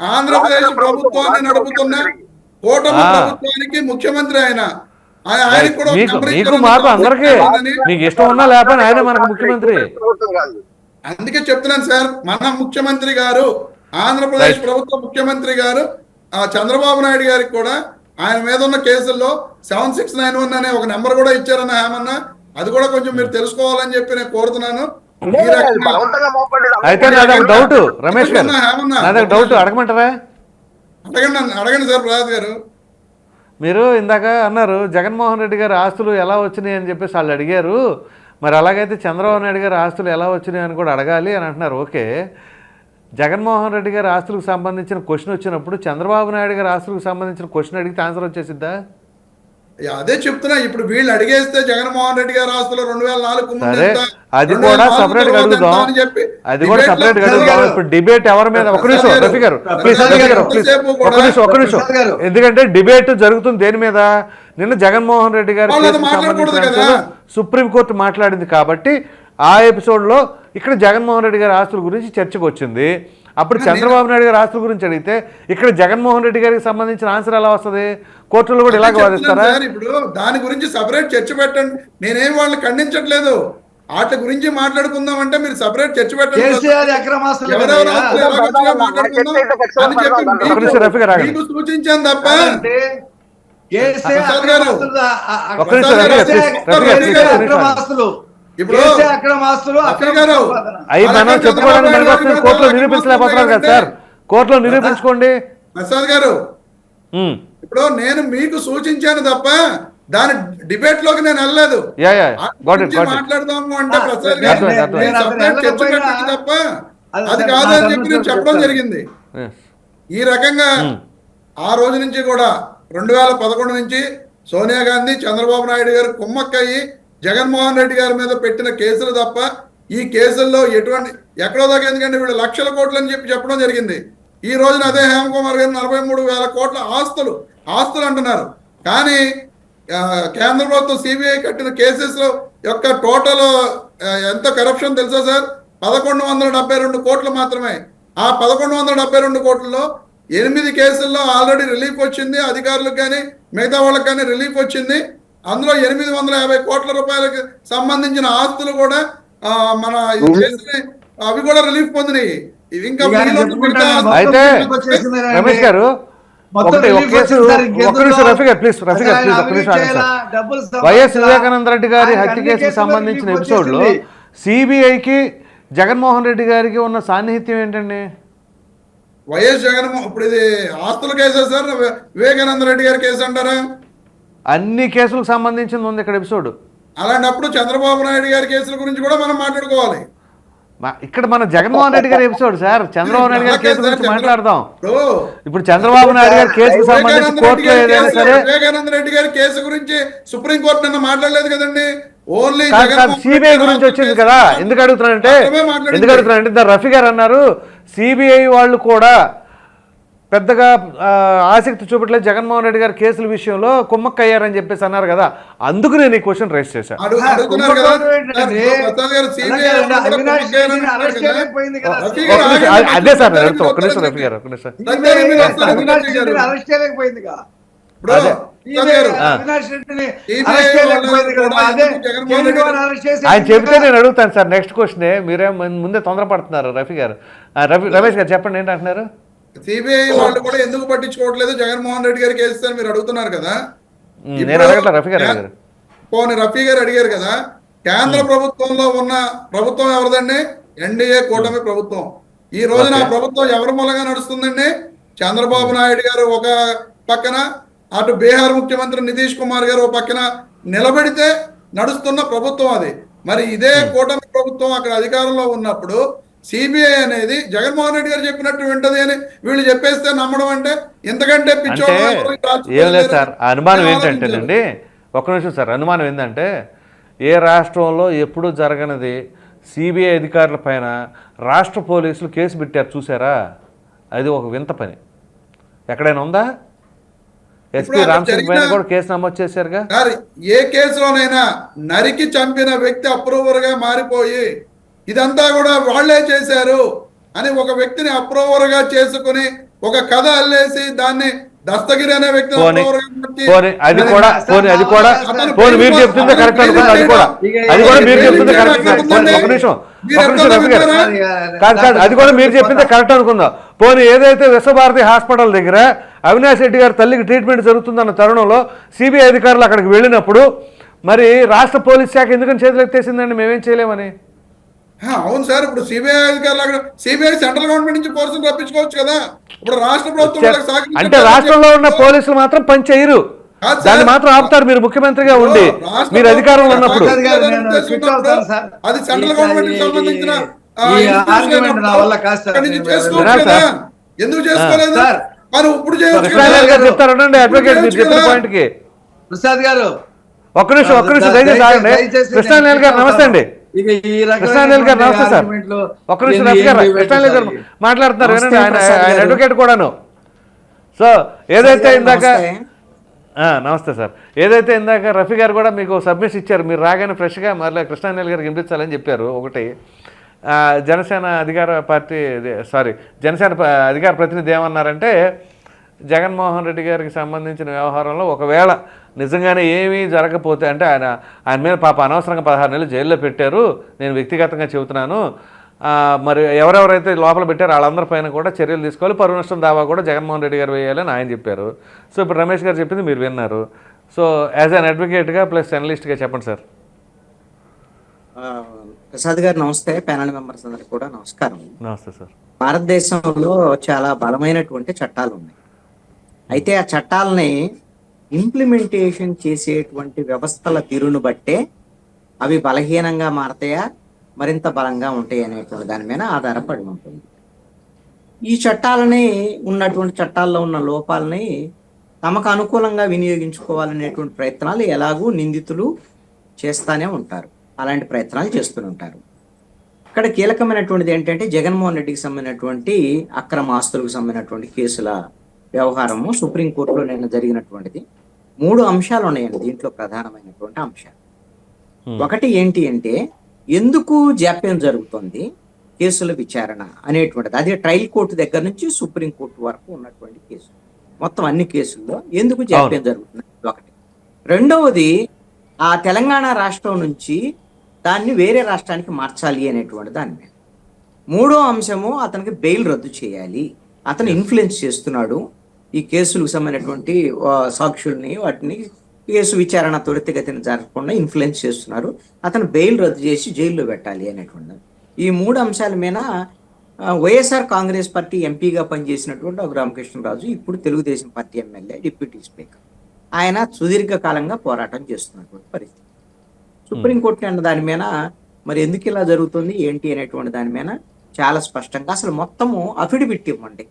ఆంధ్రప్రదేశ్ ప్రభుత్వాన్ని నడుపుతున్న కూటమి ప్రభుత్వానికి ముఖ్యమంత్రి ఆయనకి కూడా మీకు మాకు అందరికి మీకు ఇష్టం ఉన్నా లేకపోయినా ఆయన మనకు ముఖ్యమంత్రి. అందుకే చెప్తున్నాను సార్, మన ముఖ్యమంత్రి గారు, ఆంధ్రప్రదేశ్ ప్రభుత్వ ముఖ్యమంత్రి గారు చంద్రబాబు నాయుడు గారికి కూడా ఆయన మీద ఉన్న కేసుల్లో 7691 అనే ఒక నెంబర్ కూడా ఇచ్చారన్న హేమన్న. అది కూడా కొంచెం మీరు తెలుసుకోవాలని చెప్పి నేను కోరుతున్నాను. అయితే నాదొక డౌట్ రమేష్ గారు, నాదొక డౌట్ అడగమంటారా? అడగండి సార్ ప్రసాద్ గారు. మీరు ఇందాక అన్నారు జగన్మోహన్ రెడ్డి గారి ఆస్తులు ఎలా వచ్చినాయి అని చెప్పేసి వాళ్ళు అడిగారు. మరి అలాగైతే చంద్రబాబు నాయుడు గారి ఆస్తులు ఎలా వచ్చినాయి అని కూడా అడగాలి అని అంటున్నారు. ఓకే, జగన్మోహన్ రెడ్డి గారి ఆస్తులకు సంబంధించిన క్వశ్చన్ వచ్చినప్పుడు చంద్రబాబు నాయుడు గారి ఆస్తులకు సంబంధించిన క్వశ్చన్ అడిగితే ఆన్సర్ వచ్చేసిద్దా? అదే చెప్తున్నా. ఇప్పుడు వీళ్ళు అడిగేస్తే జగన్మోహన్ రెడ్డి గారి ఆస్తులు 2004 అది కూడా సపరేట్ గా అడుగుదాం, అది కూడా సపరేట్ గా అడుగుదాం. ఇప్పుడు డిబేట్ ఎవరి మీద? ఒక నిమిషం రఫీ గారు, ఒక నిమిషం. ఎందుకంటే డిబేట్ జరుగుతుంది దేని మీద? నిన్న జగన్మోహన్ రెడ్డి గారి సుప్రీంకోర్టు మాట్లాడింది కాబట్టి ఆ ఎపిసోడ్లో ఇక్కడ జగన్మోహన్ రెడ్డి గారి ఆస్తుల గురించి చర్చకు వచ్చింది. అప్పుడు చంద్రబాబు నాయుడు గారి ఆస్తుల గురించి అడిగితే ఇక్కడ జగన్మోహన్ రెడ్డి గారికి సంబంధించిన ఆన్సర్ ఎలా వస్తుంది? కోర్టులో కూడా ఇలాగ వాదిస్తారా? ఇప్పుడు దాని గురించి సపరేట్ చర్చ పెట్టండి. నేనేం వాళ్ళని ఖండించట్లేదు. వాటి గురించి మాట్లాడుకుందాం అంటే మీరు సపరేట్ చర్చ పెట్టండి. సూచించాను తప్ప ఇప్పుడు అవి మనం చెప్పుకోవడానికి కోర్టులో నిరూపించలేకపోతున్నాం కదా సార్. కోర్టులో నిరూపించుకోండి ప్రసాద్ గారు. ఇప్పుడు నేను మీకు సూచించాను తప్ప దాని డిబేట్ లోకి నేను వెళ్ళలేదు. మాట్లాడదాము అంటే ప్రసాద్ గారు తప్ప అది కాదని చెప్పి నేను చెప్పడం జరిగింది. Yes. ఈ రకంగా ఆ రోజు నుంచి కూడా 2011 నుంచి సోనియా గాంధీ చంద్రబాబు నాయుడు గారు కుమ్మక్కయ్యి జగన్మోహన్ రెడ్డి గారి మీద పెట్టిన కేసులు తప్ప ఈ కేసుల్లో ఎటువంటి ఎక్కడో దాకా, ఎందుకంటే వీళ్ళు లక్షల కోట్లు అని చెప్పి చెప్పడం జరిగింది. ఈ రోజున అదే హేమకుమార్ గారు 43,000 కోట్ల ఆస్తులు అంటున్నారు. కానీ కేంద్ర ప్రభుత్వం సిబిఐ కట్టిన కేసెస్ యొక్క టోటల్ ఎంత కరప్షన్ తెలుసా సార్? 1172 కోట్లు మాత్రమే. ఆ 1172 కోట్లలో 8 కేసుల్లో ఆల్రెడీ రిలీఫ్ వచ్చింది, అధికారులకు కానీ మిగతా వాళ్ళకి కానీ రిలీఫ్ వచ్చింది. అందులో 850 కోట్ల రూపాయలకు సంబంధించిన ఆస్తులు కూడా మన అవి కూడా రిలీఫ్ పొందినాయి. ఇంకా అయితే రమేష్ గారు వైఎస్ వివేకానంద రెడ్డి గారి హత్య కేసుకు సంబంధించిన ఎపిసోడ్ లో సిబిఐకి జగన్మోహన్ రెడ్డి గారికి ఉన్న సాన్నిహిత్యం ఏంటండి? వైఎస్ జగన్మోహన్ ఇప్పుడు ఇది ఆస్తుల కేసా సార్, వివేకానంద రెడ్డి గారి కేసు అంటారా? అన్ని కేసులకు సంబంధించింది ఉంది ఇక్కడ ఎపిసోడ్. అలాంటప్పుడు చంద్రబాబు నాయుడు గారి కేసుల గురించి కూడా మనం మాట్లాడుకోవాలి. ఇక్కడ మన జగన్మోహన్ రెడ్డి గారి ఎపిసోడ్ సార్, చంద్రబాబు నాయుడు గారి కేసు గురించి మాట్లాడదాం. ఇప్పుడు చంద్రబాబు నాయుడు గారి కేసుకు సంబంధించి కోర్టులో ఏదైనా సరే వివేకానంద రెడ్డి గారి కేసు గురించి సుప్రీంకోర్టు నిన్న మాట్లాడలేదు కదండి. ఓన్లీ సిబిఐ గురించి వచ్చింది కదా. ఎందుకు అడుగుతున్నానంటే రఫీ గారు అన్నారు సిబిఐ వాళ్ళు కూడా పెద్దగా ఆసక్తి చూపట్లేదు జగన్మోహన్ రెడ్డి గారి కేసుల విషయంలో కుమ్మక్కయ్యారని చెప్పేసి అన్నారు కదా. అందుకు నేను ఈ క్వశ్చన్ రైజ్ చేశాను. అదే సార్ ఒక్క నిమిషం రఫీ గారు, ఒక్క నిమిషం. ఆయన చెబితే నేను అడుగుతాను సార్. నెక్స్ట్ క్వశ్చన్ మీరే ముందే తొందరపడుతున్నారు రఫీ గారు. రమేష్ గారు చెప్పండి ఏంటంటున్నారు? సిబిఐ వాళ్ళు కూడా ఎందుకు పట్టించుకోవట్లేదు జగన్మోహన్ రెడ్డి గారి కేసు అని మీరు అడుగుతున్నారు కదా. పోనీ రఫీ గారు అడిగారు కదా. కేంద్ర ప్రభుత్వంలో ఉన్న ప్రభుత్వం ఎవరిదండి? ఎన్డీఏ కూటమి ప్రభుత్వం. ఈ రోజున ఆ ప్రభుత్వం ఎవరి మూలంగా నడుస్తుందండి? చంద్రబాబు నాయుడు గారు ఒక పక్కన, అటు బీహార్ ముఖ్యమంత్రి నితీష్ కుమార్ గారు ఒక పక్కన నిలబెడితే నడుస్తున్న ప్రభుత్వం అది. మరి ఇదే కూటమి ప్రభుత్వం అక్కడ అధికారంలో ఉన్నప్పుడు సిబిఐ అనేది జగన్మోహన్ రెడ్డి గారు చెప్పినట్టు వింటది అని వీళ్ళు చెప్పేస్తే నమ్మడం అంటే ఇంతకంటే ఏం లేదు సార్. అనుమానం ఏంటంటేనండి, ఒక్క నిమిషం సార్. అనుమానం ఏంటంటే ఏ రాష్ట్రంలో ఎప్పుడూ జరగనిది సిబిఐ అధికారుల పైన రాష్ట్ర పోలీసులు కేసు పెట్టారు చూసారా? అది ఒక వింత పని. ఎక్కడైనా ఉందా? ఎస్పీ రామచంద్ర పైన కూడా కేసు నమోదు చేశారుగా. ఏ కేసులోనైనా నరికి చంపిన వ్యక్తి అప్రూవర్ గా మారిపోయి ఇదంతా కూడా వాళ్లే చేశారు అని ఒక వ్యక్తిని అప్రూవర్ గా చేసుకుని ఒక కథ అల్లేసి దాన్ని దస్తగిరి అనే వ్యక్తి మీరు చెప్తుంది కరెక్ట్ అనుకుంది. అది కూడా మీరు చెప్తుంది కరెక్ట్. ఒక నిమిషం కాదు, అది కూడా మీరు చెప్పింది కరెక్ట్ అనుకుందాం. పోనీ ఏదైతే విశ్వభారతి హాస్పిటల్ దగ్గర అవినాష్ రెడ్డి గారి తల్లికి ట్రీట్మెంట్ జరుగుతుందన్న తరుణంలో సిబిఐ అధికారులు అక్కడికి వెళ్ళినప్పుడు మరి రాష్ట్ర పోలీస్ శాఖ ఎందుకని చేతులు ఎత్తేసిందండి మేమేం చేయలేమని? అవును సార్. ఇప్పుడు సిబిఐ అధికారులు అక్కడ సిబిఐ సెంట్రల్ గవర్నమెంట్ నుంచి పోలీసులు రప్పించుకోవచ్చు కదా. ఇప్పుడు రాష్ట్ర ప్రభుత్వం అంటే రాష్ట్రంలో ఉన్న పోలీసులు మాత్రం పని చేయరు, దాన్ని మాత్రం ఆపుతారు. మీరు ముఖ్యమంత్రిగా ఉండి మీరు అధికారంలో ఉన్నప్పుడు అది సెంట్రల్ గవర్నమెంట్ కి సంబంధించిన ఎందుకు చేసుకోలేదు? మరి ఇప్పుడు చెప్తారండి అడ్వకేట్ మీరు చెప్పిన పాయింట్ కి. ప్రసాద్ గారు ఒక్క నిమిషం దయచేసి ఆగండి. కృష్ణానేల్ గారు నమస్తే అండి. కృష్ణానేల్ గారు నమస్తే సార్. ఒక్క నిమిషం రఫీ గారు, కృష్ణానేల్ గారు మాట్లాడుతున్నారు వినండి. ఆయన అడ్వకేట్ కూడాను. సో ఏదైతే ఇందాక నమస్తే సార్. ఏదైతే ఇందాక రఫీ గారు కూడా మీకు సబ్మిషన్ ఇచ్చారు, మీరు రాగానే ఫ్రెష్గా మళ్ళీ కృష్ణానేల్ గారికి వినిపించాలని చెప్పారు. ఒకటి జనసేన అధికార ప్రతినిధి ఏమన్నారంటే జగన్మోహన్ రెడ్డి గారికి సంబంధించిన వ్యవహారంలో ఒకవేళ నిజంగానే ఏమీ జరగకపోతే అంటే ఆయన మీద పాప అనవసరంగా 16 నెలలు జైల్లో పెట్టారు, నేను వ్యక్తిగతంగా చెబుతున్నాను, మరి ఎవరెవరైతే లోపల పెట్టారో వాళ్ళందరి పైన కూడా చర్యలు తీసుకోవాలి, పరువు నష్టం దావా కూడా జగన్మోహన్ రెడ్డి గారు వేయాలని ఆయన చెప్పారు. సో ఇప్పుడు రమేష్ గారు చెప్పింది మీరు విన్నారు. సో యాజ్ అన్ అడ్వకేట్గా ప్లస్ జర్నలిస్ట్గా చెప్పండి సార్. ప్రసాద్ గారు నమస్తే. ప్యానల్ మెంబర్స్ అందరికి కూడా నమస్కారం. నమస్తే సార్. భారతదేశంలో చాలా బలమైనటువంటి చట్టాలు ఉన్నాయి. అయితే ఆ చట్టాలని ఇంప్లిమెంటేషన్ చేసేటువంటి వ్యవస్థల తీరును బట్టే అవి బలహీనంగా మారతాయా మరింత బలంగా ఉంటాయి అనేటువంటి దాని మీద ఆధారపడి ఉంటుంది. ఈ చట్టాలని ఉన్నటువంటి చట్టాల్లో ఉన్న లోపాలని తమకు అనుకూలంగా వినియోగించుకోవాలనేటువంటి ప్రయత్నాలు ఎలాగూ నిందితులు చేస్తానే ఉంటారు, అలాంటి ప్రయత్నాలు చేస్తూనే ఉంటారు. ఇక్కడ కీలకమైనటువంటిది ఏంటంటే జగన్మోహన్ రెడ్డికి సంబంధించినటువంటి అక్రమ ఆస్తులకు సంబంధించినటువంటి కేసుల వ్యవహారము సుప్రీంకోర్టులో నిన్న జరిగినటువంటిది. 3 అంశాలు ఉన్నాయండి దీంట్లో, ప్రధానమైనటువంటి అంశాలు. ఒకటి ఏంటి అంటే ఎందుకు జాప్యం జరుగుతుంది కేసుల విచారణ అనేటువంటిది. అదే ట్రయల్ కోర్టు దగ్గర నుంచి సుప్రీంకోర్టు వరకు ఉన్నటువంటి కేసు, మొత్తం అన్ని కేసుల్లో ఎందుకు జాప్యం జరుగుతుంది ఒకటి. రెండవది ఆ తెలంగాణ రాష్ట్రం నుంచి దాన్ని వేరే రాష్ట్రానికి మార్చాలి అనేటువంటి దాని మీద. మూడో అంశము అతనికి బెయిల్ రద్దు చేయాలి, అతను ఇన్ఫ్లుయెన్స్ చేస్తున్నాడు ఈ కేసులకు సంబంధించినటువంటి సాక్షుల్ని, వాటిని కేసు విచారణ త్వరితగతిన జరగకుండా ఇన్ఫ్లుయెన్స్ చేస్తున్నారు, అతను బెయిల్ రద్దు చేసి జైల్లో పెట్టాలి అనేటువంటి ఈ 3 అంశాల మీద వైఎస్ఆర్ కాంగ్రెస్ పార్టీ ఎంపీగా పనిచేసినటువంటి రామకృష్ణరాజు ఇప్పుడు Telugu Desam party MLA, deputy speaker, ఆయన సుదీర్ఘకాలంగా పోరాటం చేస్తున్నటువంటి పరిస్థితి. సుప్రీంకోర్టు అన్న దాని మీద మరి ఎందుకు ఇలా జరుగుతుంది ఏంటి అనేటువంటి దాని మీద చాలా స్పష్టంగా అసలు మొత్తము అఫిడవిట్ ఇవ్వండి,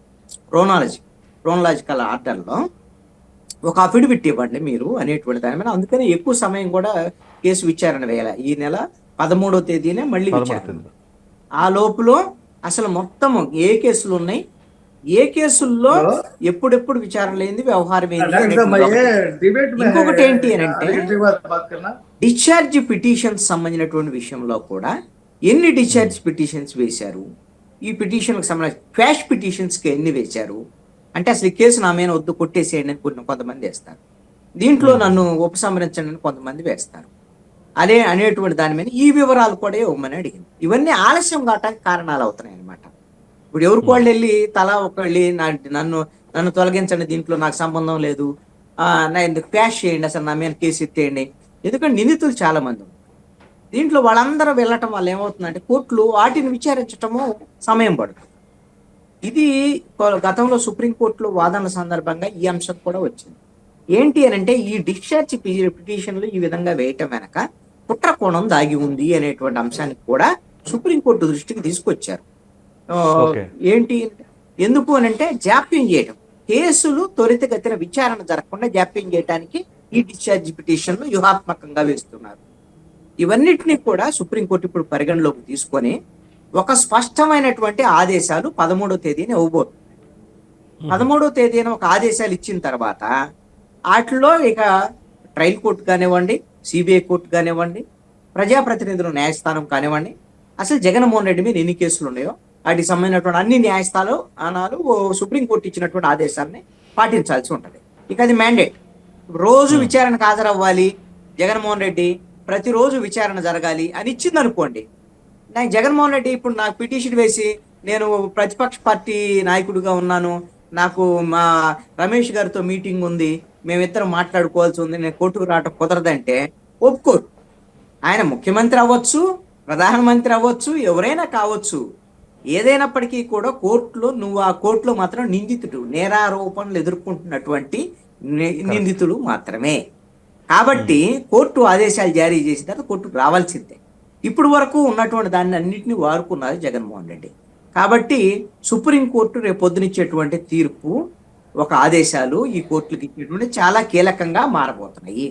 క్రోనలాజికల్ ఆర్డర్లో ఒక అఫిడవిట్ ఇవ్వండి మీరు అనేటువంటి దాని మీద. అందుకని ఎక్కువ సమయం కూడా కేసు విచారణ వేయాలి. ఈ నెల 13వ తేదీనే మళ్ళీ విచారణ. ఆ లోపల అసలు మొత్తము ఏ కేసులు ఉన్నాయి, ఏ కేసుల్లో ఎప్పుడెప్పుడు విచారణ లేని వ్యవహారం ఏంటి. ఇంకొకటి ఏంటి అని అంటే డిశ్చార్జ్ పిటిషన్స్ సంబంధించినటువంటి విషయంలో కూడా ఎన్ని డిశ్చార్జ్ పిటిషన్స్ వేశారు, ఈ పిటిషన్కి సంబంధించి క్వాష్ పిటిషన్స్కి ఎన్ని వేశారు, అంటే అసలు ఈ కేసు నా మీద వద్దు కొట్టేసేయండి అని కొంతమంది వేస్తారు, దీంట్లో నన్ను ఉపసంహరించండి అని కొంతమంది వేస్తారు, అదే అనేటువంటి దాని మీద ఈ వివరాలు కూడా ఇవ్వమని అడిగింది. ఇవన్నీ ఆలస్యం కావటానికి కారణాలు అవుతున్నాయి అనమాట. ఇప్పుడు ఎవరికి వాళ్ళు వెళ్ళి తలా ఒకళ్ళి నన్ను తొలగించండి, దీంట్లో నాకు సంబంధం లేదు, నా ఎందుకు క్వాష్ చేయండి, అసలు నా మీద కేసు ఎత్తేయండి. ఎందుకంటే నిందితులు చాలా మంది ఉన్నారు దీంట్లో. వాళ్ళందరూ వెళ్ళటం వల్ల ఏమవుతుందంటే కోర్టులు వాటిని విచారించటము సమయం పడుతుంది. ఇది గతంలో సుప్రీంకోర్టులో వాదనల సందర్భంగా ఈ అంశం కూడా వచ్చింది. ఏంటి అని అంటే ఈ డిశ్చార్జ్ పిటిషన్లు ఈ విధంగా వేయటం వెనక కుట్ర కోణం దాగి ఉంది అనేటువంటి అంశానికి కూడా సుప్రీంకోర్టు దృష్టికి తీసుకొచ్చారు. ఏంటి ఎందుకు అని అంటే జాప్యం చేయడం, కేసులు త్వరితగతిన విచారణ జరగకుండా జాప్యం చేయడానికి ఈ డిశ్చార్జ్ పిటిషన్లు వ్యూహాత్మకంగా వేస్తున్నారు. ఇవన్నిటినీ కూడా సుప్రీంకోర్టు ఇప్పుడు పరిగణలోకి తీసుకొని ఒక స్పష్టమైనటువంటి ఆదేశాలు 13వ తేదీన ఇవ్వబోతుంది. 13వ తేదీన ఒక ఆదేశాలు ఇచ్చిన తర్వాత వాటిలో ఇక ట్రయల్ కోర్టు కానివ్వండి, సిబిఐ కోర్టు కానివ్వండి, ప్రజాప్రతినిధుల న్యాయస్థానం కానివ్వండి, అసలు జగన్మోహన్ రెడ్డి మీద ఎన్ని కేసులు ఉన్నాయో వాటికి సంబంధించినటువంటి అన్ని న్యాయస్థానాలు సుప్రీంకోర్టు ఇచ్చినటువంటి ఆదేశాలని పాటించాల్సి ఉంటుంది. ఇక అది మ్యాండేట్. రోజు విచారణకు హాజరవ్వాలి జగన్మోహన్ రెడ్డి, ప్రతిరోజు విచారణ జరగాలి అని ఇచ్చింది అనుకోండి. నాకు జగన్మోహన్ రెడ్డి ఇప్పుడు నాకు పిటిషన్ వేసి నేను ప్రతిపక్ష పార్టీ నాయకుడిగా ఉన్నాను, నాకు మా రమేష్ గారితో మీటింగ్ ఉంది, మేమిద్దరం మాట్లాడుకోవాల్సి ఉంది, నేను కోర్టుకు రావటం కుదరదంటే ఒప్పుకోరు. ఆయన ముఖ్యమంత్రి అవ్వచ్చు, ప్రధానమంత్రి అవ్వచ్చు, ఎవరైనా కావచ్చు, ఏదైనప్పటికీ కూడా కోర్టులో నువ్వు ఆ కోర్టులో మాత్రం నిందితుడు, నేరారోపణలు ఎదుర్కొంటున్నటువంటి నిందితులు మాత్రమే. కాబట్టి కోర్టు ఆదేశాలు జారీ చేసిన తర్వాత కోర్టుకు రావాల్సిందే. ఇప్పుడు వరకు ఉన్నటువంటి దాన్ని అన్నింటినీ వారుకున్నారు జగన్మోహన్ రెడ్డి. కాబట్టి సుప్రీంకోర్టు రేపు పొద్దునిచ్చేటువంటి తీర్పు, ఒక ఆదేశాలు ఈ కోర్టులకు ఇచ్చేటువంటి చాలా కీలకంగా మారబోతున్నాయి.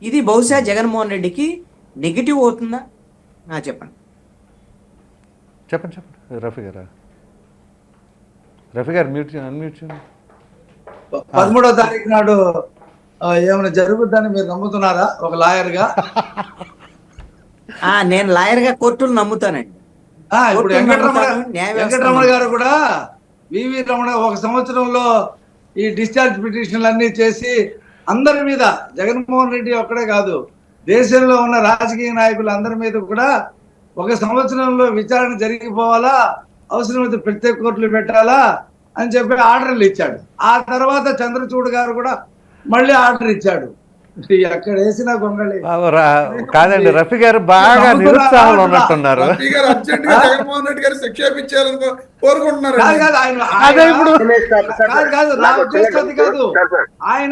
ఇది బహుశా జగన్మోహన్ రెడ్డికి నెగిటివ్ అవుతుందా? చెప్పండి. రఫీ గారు అన్మ్యూట్ చేయండి. 13వ తారీఖు నాడు ఏమైనా జరుగుద్దని మీరు నమ్ముతున్నారా ఒక లాయర్గా? నేను లాయర్గా కోర్టులు నమ్ముతానండి. ఇప్పుడు వెంకటరమణ గారు కూడా వివి రమణ ఒక సంవత్సరంలో ఈ డిశ్చార్జ్ పిటిషన్లు అన్ని చేసి అందరి మీద, జగన్మోహన్ రెడ్డి ఒక్కడే కాదు, దేశంలో ఉన్న రాజకీయ నాయకులు అందరి మీద కూడా ఒక సంవత్సరంలో విచారణ జరిగిపోవాలా, అవసరమైతే ప్రత్యేక కోర్టులు పెట్టాలా అని చెప్పి ఆర్డర్లు ఇచ్చాడు. ఆ తర్వాత చంద్రచూడ్ గారు కూడా మళ్ళీ ఆర్డర్ ఇచ్చాడు. ఎక్కడ వేసినా గొంగళి. కాదండి, రఫీ గారు బాగా నిరుత్సాహంలో ఉన్నట్టున్నారు. రఫీ గారు అర్జెంట్ గా జగన్మోహన్ రెడ్డి గారు శిక్ష ఇప్పించాలని కోరుకుంటున్నారు. కాదు కాదు, ఆయన అదే ఇప్పుడు కాదు కాదు, నా ఉద్దేశం అది కాదు. ఆయన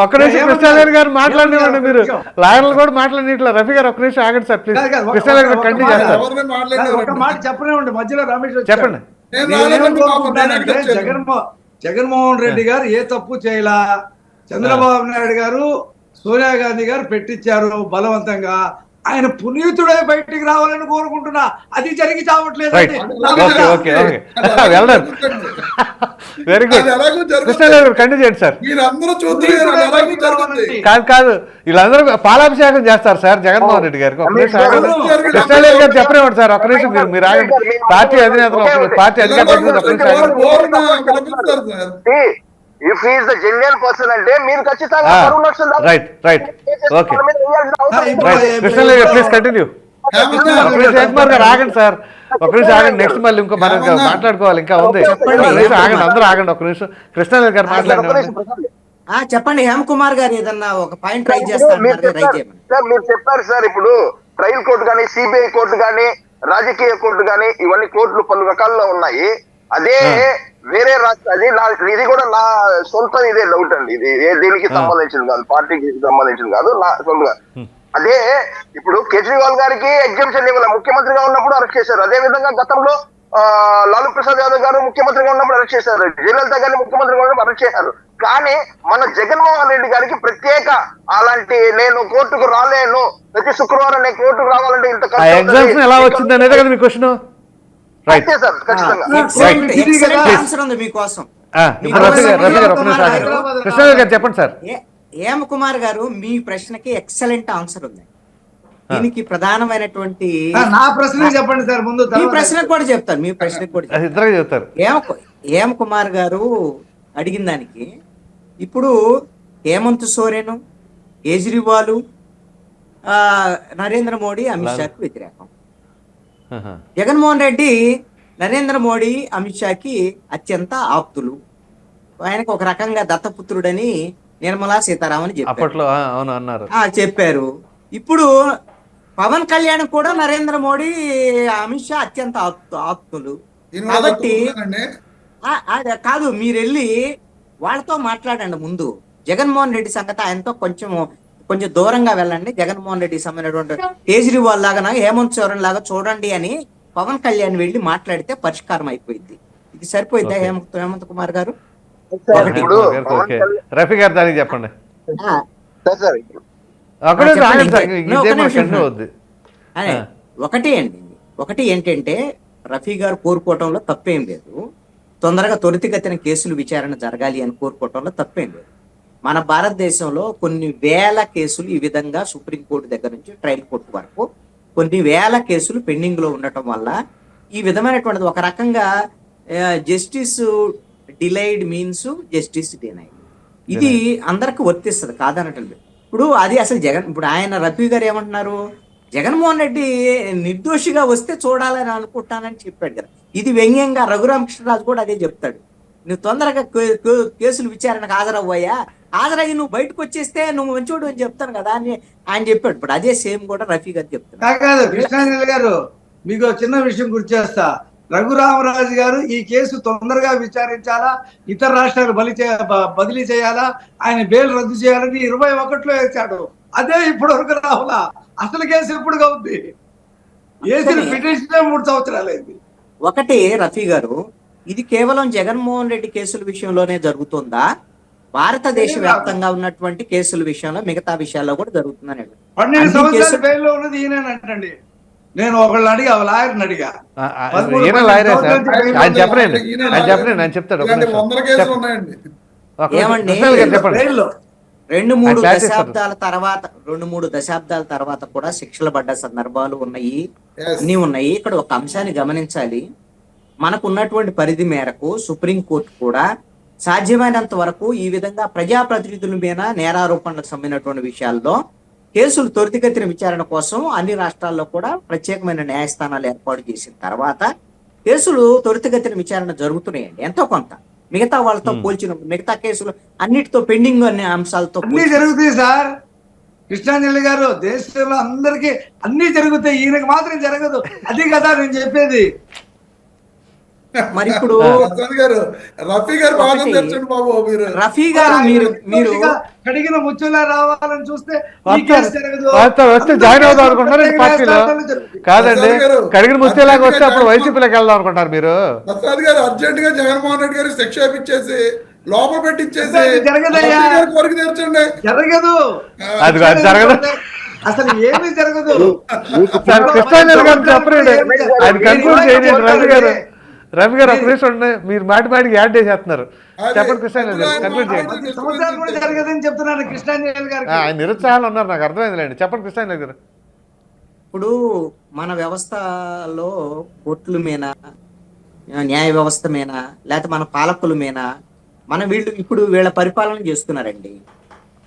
ఒక్క నిమిషం కృష్ణారెడ్డి గారు మాట్లాడినండి, మీరు లాయర్లు కూడా మాట్లాడినట్లా. రఫీ గారు ఒక్క నిమిషం ఆగండి సార్ ప్లీజ్. కృష్ణారెడ్డి గారు కంటిన్యూ చేస్తారు. ఎవరిని మాట్లాడారు? ఒక మాట చెప్పనివ్వండి, మధ్యలో రమేష్ వచ్చాడు. చెప్పండి. నేను నేనేం రాలేదండి బాబు, నేను కోరుకుంటున్నానంటే, ఎక్కడ వచ్చాను? జగన్మోహన్ రెడ్డి గారు ఏ తప్పు చేయలా. చంద్రబాబు నాయుడు గారు, సోనియా గాంధీ గారు పెట్టించారు బలవంతంగా. ఆయన పునీతుడై బయటికి రావాలని కోరుకుంటున్నా. అది జరిగి చావట్లేదు. Right, okay okay okay, well done, very good. అది ఎలాగో జరుగుతుంది. కృష్ణారెడ్డి గారు కంటిన్యూ చేయండి సార్. మీరందరూ చూస్తున్నారు, అది ఎలాగో జరుగుతుంది. కాదు కాదు, వీళ్ళందరూ పాలాభిషేకం చేస్తారు సార్ జగన్మోహన్ రెడ్డి గారికి. ఒక్క నిమిషం ఆగండి. కృష్ణారెడ్డి గారు చెప్పనివ్వండి సార్, ఒక్క నిమిషం మీరు ఆగండి. పార్టీ అధినేతలు, పార్టీ అధికార ప్రతినిధులు ఒక్క నిమిషం ఆగండి. ఓరున పిలిపిస్తారు sir. If is the genuine person అంటే మీరు ఖచ్చితంగా కరువు లక్షలు దాకా రైట్ రైట్, ఓకే వాళ్ళ మీద వేయాల్సిన అవసరం లేదు. రైట్. కృష్ణారెడ్డి గారు ప్లీజ్ కంటిన్యూ. ఒక నిమిషం జయకుమార్ గారు ఆగండి సార్, ఒక నిమిషం ఆగండి. నెక్స్ట్ మళ్ళీ ఇంకో మనం మాట్లాడుకోవాలి, ఇంకా ఉంది. ఒక నిమిషం ఆగండి, అందరూ ఆగండి ఒక నిమిషం. కృష్ణారెడ్డి గారు మాట్లాడండి. చెప్పండి హేమ్ కుమార్ గారు, ఏదన్నా ఒక పాయింట్ రైజ్ చేస్తారు. సార్ మీరు చెప్పారు సార్, ఇప్పుడు ట్రయల్ కోర్టు కానీ, సిబిఐ కోర్టు కానీ, రాజకీయ కోర్టు కానీ, ఇవన్నీ కోర్టులు పలు రకాల్లో ఉన్నాయి. అదే వేరే రాష్ట్ర ఇది కూడా నా సొంత ఇదే డౌట్ అండి. ఇది దీనికి సంబంధించింది కాదు, పార్టీకి సంబంధించింది కాదు, నా సొంతగా. అదే ఇప్పుడు కేజ్రీవాల్ గారికి ఎగ్జామ్షన్ ఇవ్వాలి, ముఖ్యమంత్రిగా ఉన్నప్పుడు అరెస్ట్ చేశారు. అదే విధంగా గతంలో లాలూ ప్రసాద్ యాదవ్ గారు ముఖ్యమంత్రిగా ఉన్నప్పుడు అరెస్ట్ చేశారు. జయలలిత గారిని ముఖ్యమంత్రిగా ఉన్నప్పుడు అరెస్ట్ చేశారు. కానీ మన జగన్మోహన్ రెడ్డి గారికి ప్రత్యేక అలాంటి, నేను కోర్టుకు రాలేను, ప్రతి శుక్రవారం నేను కోర్టుకు రావాలంటే ఇంత ఎగ్జామ్షన్ ఎలా వచ్చింది అనేది కదా మీ క్వశ్చన్. రైట్ సార్, ఖచ్చితంగా ఆన్సర్ ఉంది మీకోసం. కృష్ణారెడ్డి గారు చెప్పండి సార్. హేమ కుమార్ గారు, మీ ప్రశ్నకి ఎక్సలెంట్ ఆన్సర్ ఉంది. దీనికి ప్రధానమైనటువంటి నా ప్రశ్న చెప్పండి సార్ ముందు. మీ ప్రశ్నకు కూడా చెప్తారు, మీ ప్రశ్నకు కూడా ఇద్దరు చెప్తారు. హేమ కుమార్ గారు అడిగిన దానికి ఇప్పుడు హేమంత్ సోరెన్, కేజ్రీవాల్, నరేంద్ర మోడీ, అమిత్ షాకి వ్యతిరేకం. జగన్మోహన్ రెడ్డి నరేంద్ర మోడీ, అమిత్ షాకి అత్యంత ఆప్తులు. ఆయనకు ఒక రకంగా దత్తపుత్రుడని నిర్మలా సీతారామన్ అప్పట్లో అవును అన్నారు, చెప్పారు. ఇప్పుడు పవన్ కళ్యాణ్ కూడా నరేంద్ర మోడీ, అమిత్ షా అత్యంత ఆప్తులు. కాబట్టి కాదు, మీరు వెళ్ళి వాళ్ళతో మాట్లాడండి ముందు. జగన్మోహన్ రెడ్డి సంగతి ఆయనతో కొంచెం దూరంగా వెళ్ళండి. జగన్మోహన్ రెడ్డి సంబంధించినటువంటి కేజ్రీవాల్ లాగా, హేమంత్ సోరెన్ లాగా చూడండి అని పవన్ కళ్యాణ్ వెళ్ళి మాట్లాడితే పరిష్కారం అయిపోయింది. ఇది సరిపోయిందా హేమంత్ కుమార్ గారు? రఫీ గారు దానికి చెప్పండి. ఒకటి ఏంటంటే, రఫీ గారు కోరుకోవటంలో తప్పేం లేదు. తొందరగా త్వరితగతిన కేసులు విచారణ జరగాలి అని కోరుకోవటంలో తప్పేం లేదు. మన భారతదేశంలో కొన్ని వేల కేసులు ఈ విధంగా సుప్రీంకోర్టు దగ్గర నుంచి ట్రయల్ కోర్టు వరకు కొన్ని వేల కేసులు పెండింగ్ లో ఉండటం వల్ల ఈ విధమైనటువంటిది ఒక రకంగా justice delayed means justice denied. ఇది అందరికి వర్తిస్తుంది, కాదనట్లేదు. ఇప్పుడు అది అసలు ఇప్పుడు ఆయన రఫీ గారు ఏమంటున్నారు, జగన్మోహన్ రెడ్డి నిర్దోషిగా వస్తే చూడాలని అనుకుంటానని చెప్పాడు కదా. ఇది వ్యంగ్యంగా రఘురామకృష్ణరాజు కూడా అదే చెప్తాడు. నువ్వు తొందరగా కేసులు విచారణకు హాజరవ్వయ్యా, హాజరయ్యి నువ్వు బయటకు వచ్చేస్తే నువ్వు మంచోడు అని చెప్తాను కదా అని ఆయన చెప్పాడు. ఇప్పుడు అదే సేమ్ కూడా రఫీ గారు చెప్తాడు. కాదు కృష్ణారెడ్డి గారు, మీకు చిన్న విషయం గుర్తు చేస్తా. రఘురామరాజు గారు ఈ కేసు తొందరగా విచారించాలా, ఇతర రాష్ట్రాలు బదిలీ చేయాలా, ఆయన బెయిల్ రద్దు చేయాలని 21లో వేశాడు. అదే ఇప్పటి వరకు రావాలా. అసలు కేసు ఎప్పుడుగా ఉంది? వేసిన పిటిషన్ 3 సంవత్సరాలు అయింది. ఒకటి రఫీ గారు, ఇది కేవలం జగన్మోహన్ రెడ్డి కేసుల విషయంలోనే జరుగుతుందా, భారతదేశ వ్యాప్తంగా ఉన్నటువంటి కేసుల విషయంలో మిగతా విషయాల్లో కూడా జరుగుతుందని? 12 సంవత్సరాలు బెయిల్లో ఉన్నది ఈయనంటండి. నేను ఒకళ్ళని అడిగా, లాయర్ని అడిగా. ఏమండి, 2-3 దశాబ్దాల తర్వాత కూడా శిక్షలు పడ్డ సందర్భాలు ఉన్నాయి, అన్ని ఉన్నాయి. ఇక్కడ ఒక అంశాన్ని గమనించాలి. మనకు ఉన్నటువంటి పరిధి మేరకు సుప్రీంకోర్టు కూడా సాధ్యమైనంత వరకు ఈ విధంగా ప్రజాప్రతినిధుల మీద నేరారోపణలకు సంబంధించినటువంటి విషయాల్లో కేసులు త్వరితగతిన విచారణ కోసం అన్ని రాష్ట్రాల్లో కూడా ప్రత్యేకమైన న్యాయస్థానాలు ఏర్పాటు చేసిన తర్వాత కేసులు త్వరితగతిన విచారణ జరుగుతున్నాయండి. ఎంతో కొంత మిగతా వాళ్ళతో పోల్చినప్పుడు, మిగతా కేసులు అన్నిటితో పెండింగ్ అనే అంశాలతో అన్ని జరుగుతాయి సార్ కృష్ణాంజలి గారు. దేశంలో అందరికి అన్ని జరుగుతాయి, ఈయనకి మాత్రం జరగదు. అది కదా నేను చెప్పేది. మరి ఇప్పుడు ప్రసాద్ గారు, రఫీ గారు బాధ తెచ్చండి బాబు. మీరు రఫీ గారు మీరు కడిగిన ముచ్చులా రావాలని చూస్తే ఈ కేసు జరగదు. వస్తే జాయిన్ అవుదాం అనుకుంటారు పార్టీలో. కాదండి, కడిగిన ముచ్చేలాగా వస్తే అప్పుడు వైసీపీలోకి వెళ్దాం అనుకుంటారు మీరు. ప్రసాద్ గారు అర్జెంట్ గా జగన్మోహన్ రెడ్డి గారికి శిక్ష ఇప్పించేసి లోపల పెట్టించేసి జరగదయ్యా. రఫీ గారి కోరిక తీర్చండి. జరగదు, అది జరగదు, అసలు ఏమీ జరగదు. కృష్ణాంజలి గారు చెప్పండి, ఆయన కన్క్లూడ్ చేయండి. రవి గారు ఒక నిమిషం ఉండండి, మీరు మాటికి యాడ్ చేసేస్తున్నారు. చెప్పండి కృష్ణాంజలి గారు, కన్క్లూడ్ చేయండి. 10 సంవత్సరాలు కూడా జరగదని చెప్తున్నాను కృష్ణాంజలి గారు. ఆయన నిరుత్సాహాలు ఉన్నారు, నాకు అర్థమైందిలేండి. చెప్పండి కృష్ణాంజలి గారు. ఇప్పుడు మన వ్యవస్థలో కోర్టుల మీద, న్యాయ వ్యవస్థ మీద, లేకపోతే మన పాలకుల మీద వీళ్ళు ఇప్పుడు వీళ్ళ పరిపాలన చేస్తున్నారండి.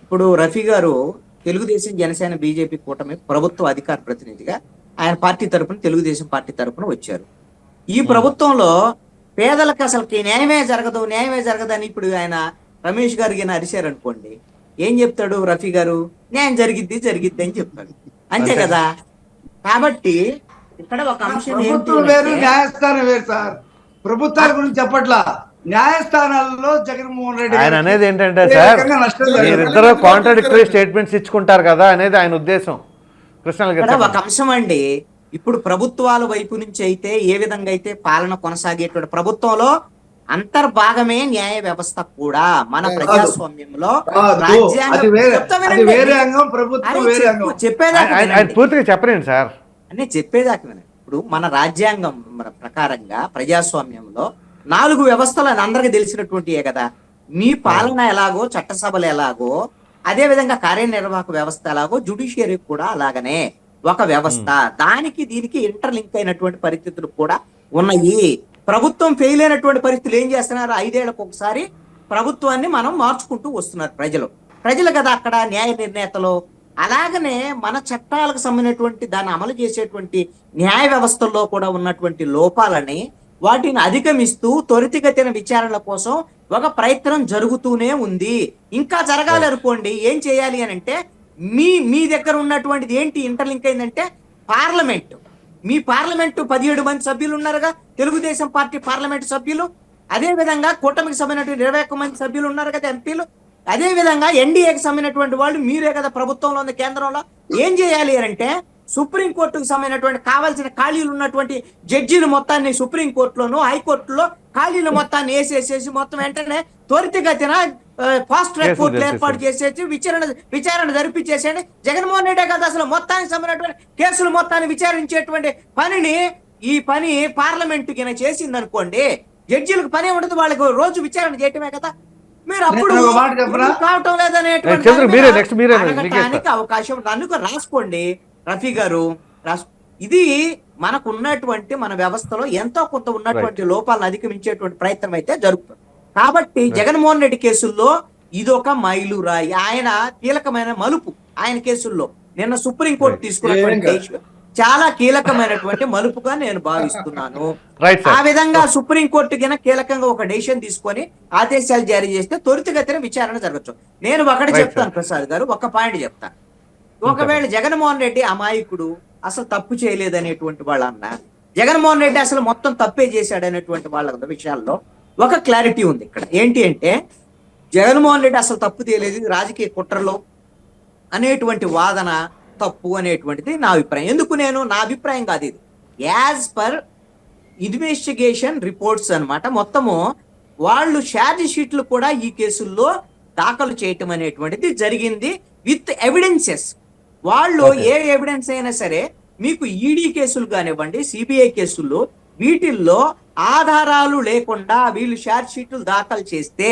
ఇప్పుడు రఫీ గారు తెలుగుదేశం, జనసేన, బీజేపీ కూటమి ప్రభుత్వ అధికార ప్రతినిధిగా ఆయన పార్టీ తరపున, తెలుగుదేశం పార్టీ తరపున వచ్చారు. ఈ ప్రభుత్వంలో పేదలకు అసలుకి న్యాయమే జరగదు అని ఇప్పుడు ఆయన రమేష్ గారికి అరిశారు అనుకోండి, ఏం చెప్తాడు రఫీ గారు? న్యాయం జరిగిద్ది అని చెప్తాడు, అంతే కదా. కాబట్టి ఇక్కడ ఒక అంశం, ప్రభుత్వం వేరు, న్యాయస్థానం వేరు సార్. ప్రభుత్వాల గురించి చెప్పట్లా, న్యాయస్థానాల్లో జగన్మోహన్ రెడ్డి ఆయన అనేది ఏంటంటే సార్, మీరిద్దరు కాంట్రాడిక్టరీ స్టేట్మెంట్స్ ఇచ్చుకుంటారు కదా అనేది ఆయన ఉద్దేశం. కృష్ణాంజలి గారు ఒక అంశం అండి. ఇప్పుడు ప్రభుత్వాల వైపు నుంచి అయితే ఏ విధంగా అయితే పాలన కొనసాగేటువంటి ప్రభుత్వంలో అంతర్భాగమే న్యాయ వ్యవస్థ కూడా. మన ప్రజాస్వామ్యంలో పూర్తిగా చెప్పండి సార్ అని చెప్పేదాకా వినండి. ఇప్పుడు మన రాజ్యాంగం ప్రకారంగా ప్రజాస్వామ్యంలో 4 వ్యవస్థలు అందరికి తెలిసినటువంటియే కదా. మీ పాలన ఎలాగో, చట్టసభలు ఎలాగో, అదే విధంగా కార్యనిర్వాహక వ్యవస్థ ఎలాగో, జ్యుడిషియరీ కూడా అలాగనే ఒక వ్యవస్థ. దానికి దీనికి ఇంటర్లింక్ అయినటువంటి పరిస్థితులు కూడా ఉన్నాయి. ప్రభుత్వం ఫెయిల్ అయినటువంటి పరిస్థితులు ఏం చేస్తున్నారు? 5 ఏళ్లకు ఒకసారి ప్రభుత్వాన్ని మనం మార్చుకుంటూ వస్తున్నారు ప్రజలు కదా అక్కడ న్యాయ నిర్ణేతలు. అలాగనే మన చట్టాలకు సంబంధించినటువంటి దాన్ని అమలు చేసేటువంటి న్యాయ వ్యవస్థల్లో కూడా ఉన్నటువంటి లోపాలని, వాటిని అధిగమిస్తూ త్వరితగతిన విచారణల కోసం ఒక ప్రయత్నం జరుగుతూనే ఉంది. ఇంకా జరగాలి అనుకోండి, ఏం చేయాలి అని అంటే, మీ దగ్గర ఉన్నటువంటిది ఏంటి ఇంటర్లింక్ అయిందంటే పార్లమెంట్. మీ పార్లమెంటు 17 మంది సభ్యులు ఉన్నారుగా, తెలుగుదేశం పార్టీ పార్లమెంటు సభ్యులు. అదే విధంగా కూటమికి సంబంధించినటువంటి 21 మంది సభ్యులు ఉన్నారు కదా, ఎంపీలు. అదే విధంగా ఎన్డీఏకి సంబంధించినటువంటి వాళ్ళు మీరే కదా ప్రభుత్వంలో ఉంది, కేంద్రంలో. ఏం చేయాలి అని అంటే, సుప్రీంకోర్టుకు సంబంధించినటువంటి కావాల్సిన ఖాళీలు ఉన్నటువంటి జడ్జీలు మొత్తాన్ని సుప్రీంకోర్టులోను, హైకోర్టులో ఖాళీలు మొత్తాన్ని వేసేసేసి మొత్తం వెంటనే త్వరితగతిన ఫాస్ట్ ట్రాక్ కోర్టులు ఏర్పాటు చేసేసి విచారణ జరిపించేసేయండి. జగన్మోహన్ రెడ్డి కదా అసలు మొత్తానికి సంబంధించినటువంటి కేసులు మొత్తాన్ని విచారించేటువంటి ఈ పని పార్లమెంట్ కింద చేసింది అనుకోండి, జడ్జీలకు పని ఉండదు, వాళ్ళకి రోజు విచారణ చేయటమే కదా. మీరు అప్పుడు కావటం లేదనేటువంటి అవకాశం అందుకు రాసుకోండి రఫీ గారు. ఇది మనకు ఉన్నటువంటి మన వ్యవస్థలో ఎంతో కొంత ఉన్నటువంటి లోపాలను అధిగమించేటువంటి ప్రయత్నం అయితే జరుగుతుంది. కాబట్టి జగన్మోహన్ రెడ్డి కేసుల్లో ఇదొక మైలురాయి, ఆయన కీలకమైన మలుపు. ఆయన కేసుల్లో నిన్న సుప్రీంకోర్టు తీసుకున్నటువంటి చాలా కీలకమైనటువంటి మలుపుగా నేను భావిస్తున్నాను. ఆ విధంగా సుప్రీంకోర్టు కింద కీలకంగా ఒక డెసిషన్ తీసుకొని ఆదేశాలు జారీ చేస్తే త్వరితగతిన విచారణ జరగచ్చు. నేను ఒకటి చెప్తాను ప్రసాద్ గారు, ఒక పాయింట్ చెప్తాను. ఒకవేళ జగన్మోహన్ రెడ్డి అమాయకుడు, అసలు తప్పు చేయలేదనేటువంటి వాళ్ళన్నా, జగన్మోహన్ రెడ్డి అసలు మొత్తం తప్పే చేశాడనేటువంటి వాళ్ళ విషయాల్లో ఒక క్లారిటీ ఉంది ఇక్కడ. ఏంటి అంటే, జగన్మోహన్ రెడ్డి అసలు తప్పు చేయలేదు, రాజకీయ కుట్రలో అనేటువంటి వాదన తప్పు అనేటువంటిది నా అభిప్రాయం. ఎందుకు నా అభిప్రాయం కాదు ఇది, యాజ్ పర్ ఇన్వెస్టిగేషన్ రిపోర్ట్స్ అన్నమాట. మొత్తము వాళ్ళు ఛార్జ్ షీట్లు కూడా ఈ కేసుల్లో దాఖలు చేయటం అనేటువంటిది జరిగింది విత్ ఎవిడెన్సెస్. వాళ్ళు ఏ ఎవిడెన్స్ అయినా సరే, మీకు ఈడీ కేసులు కానివ్వండి, సిబిఐ కేసుల్లో, వీటిల్లో ఆధారాలు లేకుండా వీళ్ళు ఛార్జ్ షీట్లు దాఖలు చేస్తే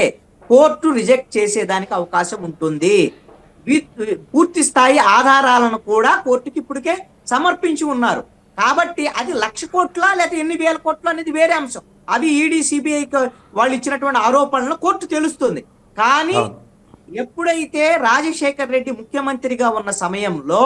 కోర్టు రిజెక్ట్ చేసేదానికి అవకాశం ఉంటుంది. పూర్తి స్థాయి ఆధారాలను కూడా కోర్టుకి ఇప్పటికే సమర్పించి ఉన్నారు. కాబట్టి అది 1,00,000 కోట్ల లేకపోతే ఎన్ని వేల కోట్లు అనేది వేరే అంశం. అవి ఈడీ సిబిఐ వాళ్ళు ఇచ్చినటువంటి ఆరోపణలను కోర్టు తెలుస్తుంది. కానీ ఎప్పుడైతే రాజశేఖర్ రెడ్డి ముఖ్యమంత్రిగా ఉన్న సమయంలో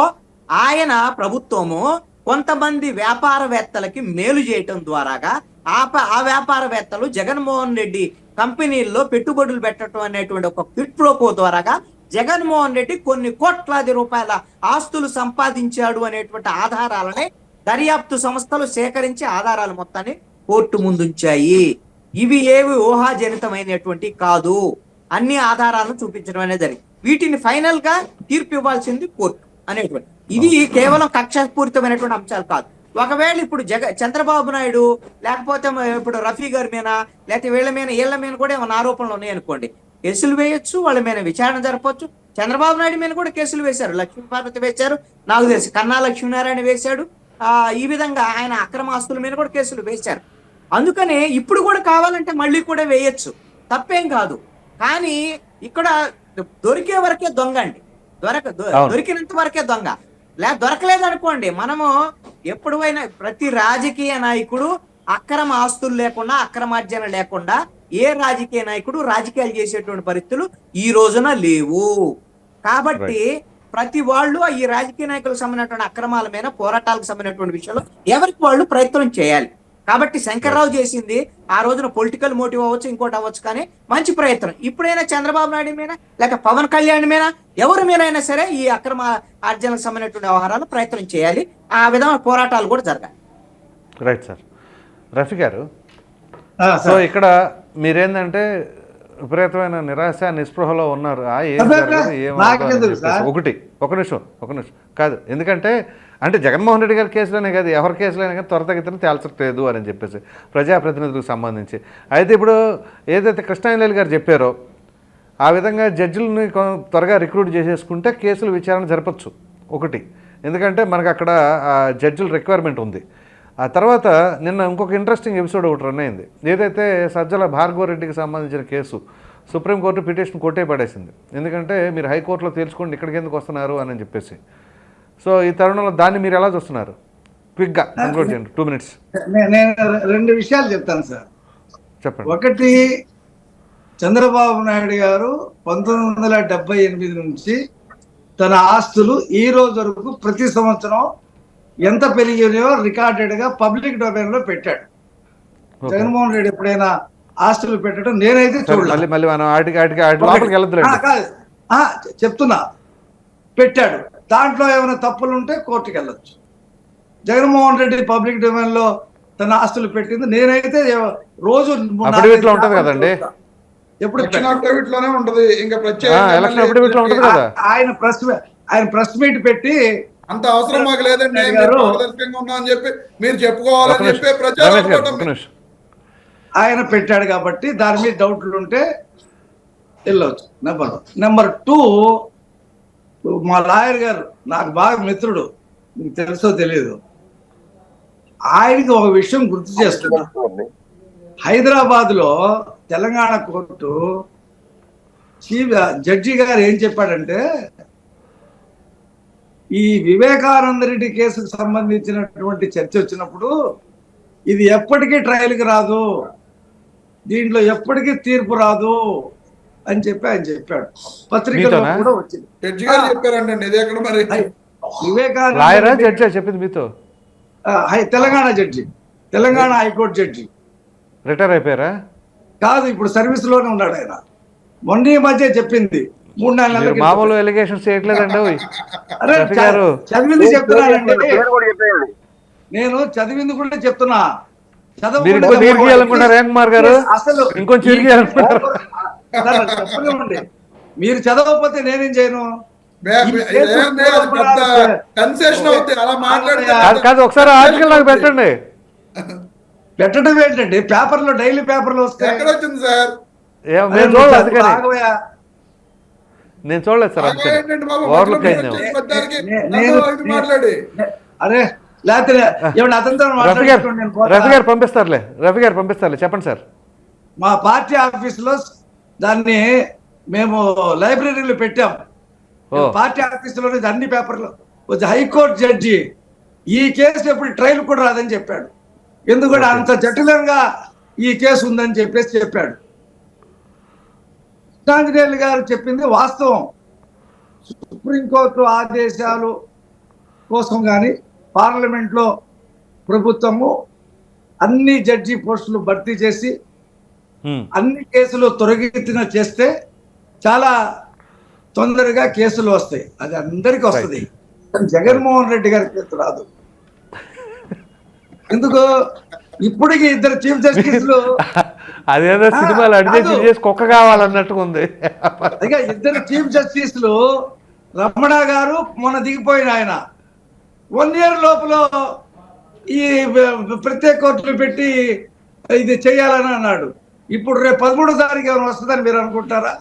ఆయన ప్రభుత్వము కొంతమంది వ్యాపారవేత్తలకి మేలు చేయటం ద్వారాగా ఆ వ్యాపారవేత్తలు జగన్మోహన్ రెడ్డి కంపెనీల్లో పెట్టుబడులు పెట్టడం అనేటువంటి ఒక క్విట్ ప్రోకో ద్వారాగా జగన్మోహన్ రెడ్డి కొన్ని కోట్లాది రూపాయల ఆస్తులు సంపాదించాడు అనేటువంటి ఆధారాలని దర్యాప్తు సంస్థలు సేకరించి ఆధారాలు మొత్తాన్ని కోర్టు ముందుంచాయి. ఇవి ఏవి ఊహాజనితమైనటువంటి కాదు, అన్ని ఆధారాలను చూపించడం అనేది జరిగింది. వీటిని ఫైనల్ గా తీర్పు ఇవ్వాల్సింది కోర్టు అనేటువంటి. ఇది కేవలం కక్షపూరితమైనటువంటి అంశాలు కాదు. ఒకవేళ ఇప్పుడు చంద్రబాబు నాయుడు లేకపోతే ఇప్పుడు రఫీ గారి మీద లేకపోతే వీళ్ళ మీద కూడా ఏమైనా ఆరోపణలు ఉన్నాయనుకోండి, కేసులు వేయొచ్చు, వాళ్ళ మీద విచారణ జరపవచ్చు. చంద్రబాబు నాయుడు మీద కూడా కేసులు వేశారు, లక్ష్మీపార్వతి వేశారు, నాకు తెలిసి కన్నా లక్ష్మీనారాయణ వేశాడు. ఈ విధంగా ఆయన అక్రమ ఆస్తుల మీద కూడా కేసులు వేశారు. అందుకనే ఇప్పుడు కూడా కావాలంటే మళ్ళీ కూడా వేయొచ్చు, తప్పేం కాదు. కానీ ఇక్కడ దొరికే వరకే దొంగ అండి, దొరికినంత వరకే దొంగ. దొరకలేదు అనుకోండి, మనము ఎప్పుడైనా ప్రతి రాజకీయ నాయకుడు అక్రమ ఆస్తులు లేకుండా అక్రమార్జన లేకుండా ఏ రాజకీయ నాయకుడు రాజకీయాలు చేసేటువంటి పరిస్థితులు ఈ రోజున లేవు. కాబట్టి ప్రతి వాళ్ళు ఈ రాజకీయ నాయకులకు సంబంధించిన అక్రమాల మీద పోరాటాలకు సంబంధించినటువంటి విషయంలో ఎవరికి వాళ్ళు ప్రయత్నం చేయాలి. కాబట్టి శంకర్రావు చేసింది ఆ రోజున పొలిటికల్ మోటివ్ అవ్వచ్చు, ఇంకోటి అవ్వచ్చు, కానీ మంచి ప్రయత్నం. ఇప్పుడైనా చంద్రబాబు నాయుడు మీద లేక పవన్ కళ్యాణ్ మీద ఎవరి మీదైనా సరే ఈ అక్రమ ఆర్జనకు సంబంధించిన వ్యవహారాలు ప్రయత్నం చేయాలి. ఆ విధమైన పోరాటాలు కూడా జరగాలి. Right sir. రఫీ గారు, సో ఇక్కడ మీరేంటంటే విపరీతమైన నిరాశ నిస్పృహలో ఉన్నారు. ఒక నిమిషం కాదు, ఎందుకంటే అంటే జగన్మోహన్ రెడ్డి గారి కేసులోనే కాదు, ఎవరి కేసులోనే కానీ త్వరితగతిన తేల్చట్లేదు అని చెప్పేసి ప్రజాప్రతినిధులకు సంబంధించి. అయితే ఇప్పుడు ఏదైతే కృష్ణాంజలి గారు చెప్పారో ఆ విధంగా జడ్జిలని త్వరగా రిక్రూట్ చేసేసుకుంటే కేసులు విచారణ జరపచ్చు ఒకటి, ఎందుకంటే మనకు అక్కడ జడ్జిల రిక్వైర్మెంట్ ఉంది. ఆ తర్వాత నిన్న ఇంకొక ఇంట్రెస్టింగ్ ఎపిసోడ్ ఒకటి రన్ అయింది. ఏదైతే సజ్జల భార్గవరెడ్డికి సంబంధించిన కేసు సుప్రీంకోర్టు పిటిషన్ కొట్టే పడేసింది, ఎందుకంటే మీరు హైకోర్టులో తేల్చుకోండి, ఇక్కడికి ఎందుకు వస్తున్నారు అని చెప్పేసి. సో ఈ తరుణంలో దాన్ని మీరు ఎలా చూస్తున్నారు? క్విక్గా కంక్లూడ్ చేయండి, 2 minutes. నేను 2 విషయాలు చెప్తాను సార్. చెప్పండి. ఒకటి, చంద్రబాబు నాయుడు గారు 1978 నుంచి తన ఆస్తులు ఈ రోజు వరకు ప్రతి సంవత్సరం ఎంత పెరిగినాయో రికార్డెడ్ గా పబ్లిక్ డొమైన్ లో పెట్టాడు. జగన్మోహన్ రెడ్డి ఎప్పుడైనా ఆస్తులు పెట్టడం నేనైతే చూడలేదు. చెప్తున్నా, పెట్టాడు. దాంట్లో ఏమైనా తప్పులు ఉంటే కోర్టుకు వెళ్ళొచ్చు. జగన్మోహన్ రెడ్డి పబ్లిక్ డొమైన్ లో తన ఆస్తులు పెట్టింది నేనైతే రోజు ఎప్పుడు ఉంటది. ఇంకా ఆయన ప్రెస్ మీట్ పెట్టి అంత అవసరం మాకు లేదండి, పారదర్శకంగా ఉన్నా అని చెప్పి మీరు చెప్పుకోవాలని చెప్పి ప్రచారం ఆయన పెట్టాడు. కాబట్టి దాని మీద డౌట్లు ఉంటే వెళ్ళవచ్చు. నెంబర్ 2, మా లాయర్ గారు నాకు బాగా మిత్రుడు, మీకు తెలుసో తెలియదు, ఆయనకి ఒక విషయం గుర్తు చేస్తున్నా. హైదరాబాద్ లో తెలంగాణ కోర్టు చీఫ్ జడ్జి గారు ఏం చెప్పాడంటే, ఈ వివేకానంద రెడ్డి కేసుకు సంబంధించినటువంటి చర్చ వచ్చినప్పుడు ఇది ఎప్పటికీ ట్రయల్కి రాదు, దీంట్లో ఎప్పటికీ తీర్పు రాదు అని చెప్పి ఆయన చెప్పాడు. పత్రికలో కూడా వచ్చింది. వివేకానంద చెప్పింది మీతో? Telangana judge, Telangana high court judge. Retire అయిపోయారా? కాదు, ఇప్పుడు సర్వీస్ లోనే ఉన్నాడు ఆయన. మొన్న ఈ మధ్య చెప్పింది 3-4 నెలలు. మామూలు ఎలిగేషన్స్ చేయట్లేదండి. చదివింది చెప్తున్నానండి, నేను చదివింది కూడా చెప్తున్నా. అసలు మీరు చదవకపోతే నేనేం చేయను? ఒకసారి ఆర్టికల్ నాకు పెట్టండి. పెట్టడం ఏంటండి? పేపర్లో, డైలీ పేపర్లో వస్తాయి. నేను చూడలేదు సార్. అరే రఫీ గారు పంపిస్తారులే, చెప్పండి సార్. మా పార్టీ ఆఫీసులో దాన్ని మేము లైబ్రరీలో పెట్టాం. పార్టీ ఆఫీసులో అన్ని పేపర్లు వచ్చి హైకోర్టు జడ్జి ఈ కేసు ఎప్పుడు ట్రయల్ కూడా రాదని చెప్పాడు. ఎందుకంటే అంత జటిలంగా ఈ కేసు ఉందని చెప్పేసి చెప్పాడు. కృష్ణాంజనేయులు గారు చెప్పింది వాస్తవం. సుప్రీంకోర్టు ఆదేశాలు కోసం కానీ పార్లమెంట్లో ప్రభుత్వము అన్ని జడ్జి పోస్టులు భర్తీ చేసి అన్ని కేసులు త్వరగతిన చేస్తే చాలా తొందరగా కేసులు వస్తాయి. అది అందరికీ వస్తుంది. జగన్మోహన్ రెడ్డి గారి కేసు రాదు. ఎందుకు ఇప్పటికి ఇద్దరు చీఫ్ జస్టిస్లు అదేదో సినిమాలు అడిగేసి చేసి కుక్క కావాలన్నట్టుగా ఉంది. ఇక ఇద్దరు చీఫ్ జస్టిస్లు రమణ గారు మొన్న దిగిపోయిన ఆయన 1 year లోపల ఈ ప్రత్యేక కోర్టులు పెట్టి ఇది చేయాలని అన్నాడు. ఇప్పుడు రేపు 13వ తారీఖు ఏమైనా వస్తుందని మీరు అనుకుంటారా?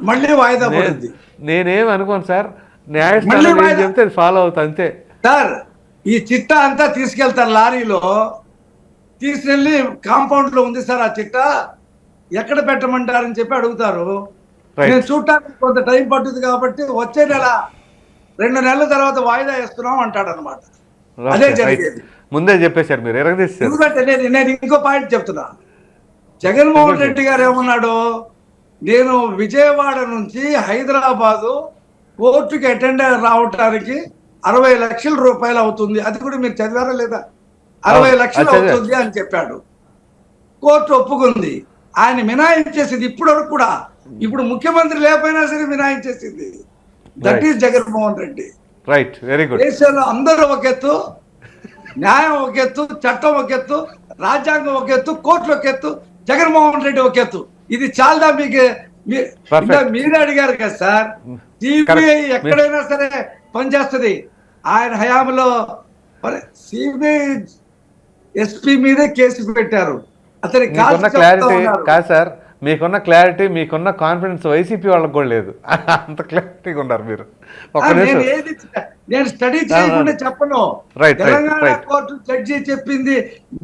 మళ్ళీ వాయిదా పడుతుంది. నేనేం అనుకోను సార్, న్యాయస్థానం ఏం చెప్తే అది ఫాలో అవుతా అంతే సార్. ఈ చిట్టా అంతా తీసుకెళ్తారు లారీలో, తీసుకెళ్ళి కాంపౌండ్ లో ఉంది సార్ ఆ చిట్టా, ఎక్కడ పెట్టమంటారని చెప్పి అడుగుతారు. నేను చూడటానికి కొంత టైం పడుతుంది కాబట్టి వచ్చే నెల 2 నెలల తర్వాత వాయిదా వేస్తున్నాం అంటాడు అనమాట. అదే జరిగేది. ముందే చెప్పేశారు మీరు, ఎరగదీశారు. ఎందుకంటే నేను ఇంకో పాయింట్ చెప్తున్నా. జగన్మోహన్ రెడ్డి గారు ఏమన్నాడు, నేను విజయవాడ నుంచి హైదరాబాదు కోర్టుకి అటెండ్ రావటానికి 60 లక్షల రూపాయలు అవుతుంది. అది కూడా మీరు చదివారా లేదా? 60 లక్షలు అవుతుంది అని చెప్పాడు. కోర్టు ఒప్పుకుంది. ఆయన మినాయించేసింది ఇప్పటి వరకు కూడా. ఇప్పుడు ముఖ్యమంత్రి లేకపోయినా సరే మినాయించేసింది. That is Jaganmohan Reddy. Right, very good. దేశంలో అందరూ ఒక ఎత్తు, న్యాయం ఒక ఎత్తు, చట్టం ఒక ఎత్తు, రాజ్యాంగం ఒక ఎత్తు, కోర్టులు ఒక ఎత్తు, జగన్మోహన్ రెడ్డి ఒక ఎత్తు. ఇది చాలా మీకు మీరే అడిగారు కదా సార్. సిబిఐ ఎక్కడైనా సరే పనిచేస్తుంది. ఆయన హయాంలో సిబిఐ ఎస్పీ మీదే కేసు పెట్టారు. అతని క్లారిటీ కాదు సార్, మీకున్న క్లారిటీ, మీకున్న కాన్ఫిడెన్స్ వైసీపీ వాళ్ళకి కూడా లేదు. అంత క్లారిటీగా ఉన్నారు మీరు. నేను స్టడీ చేయకుండా చెప్పను. తెలంగాణ కోర్టు జడ్జి చెప్పింది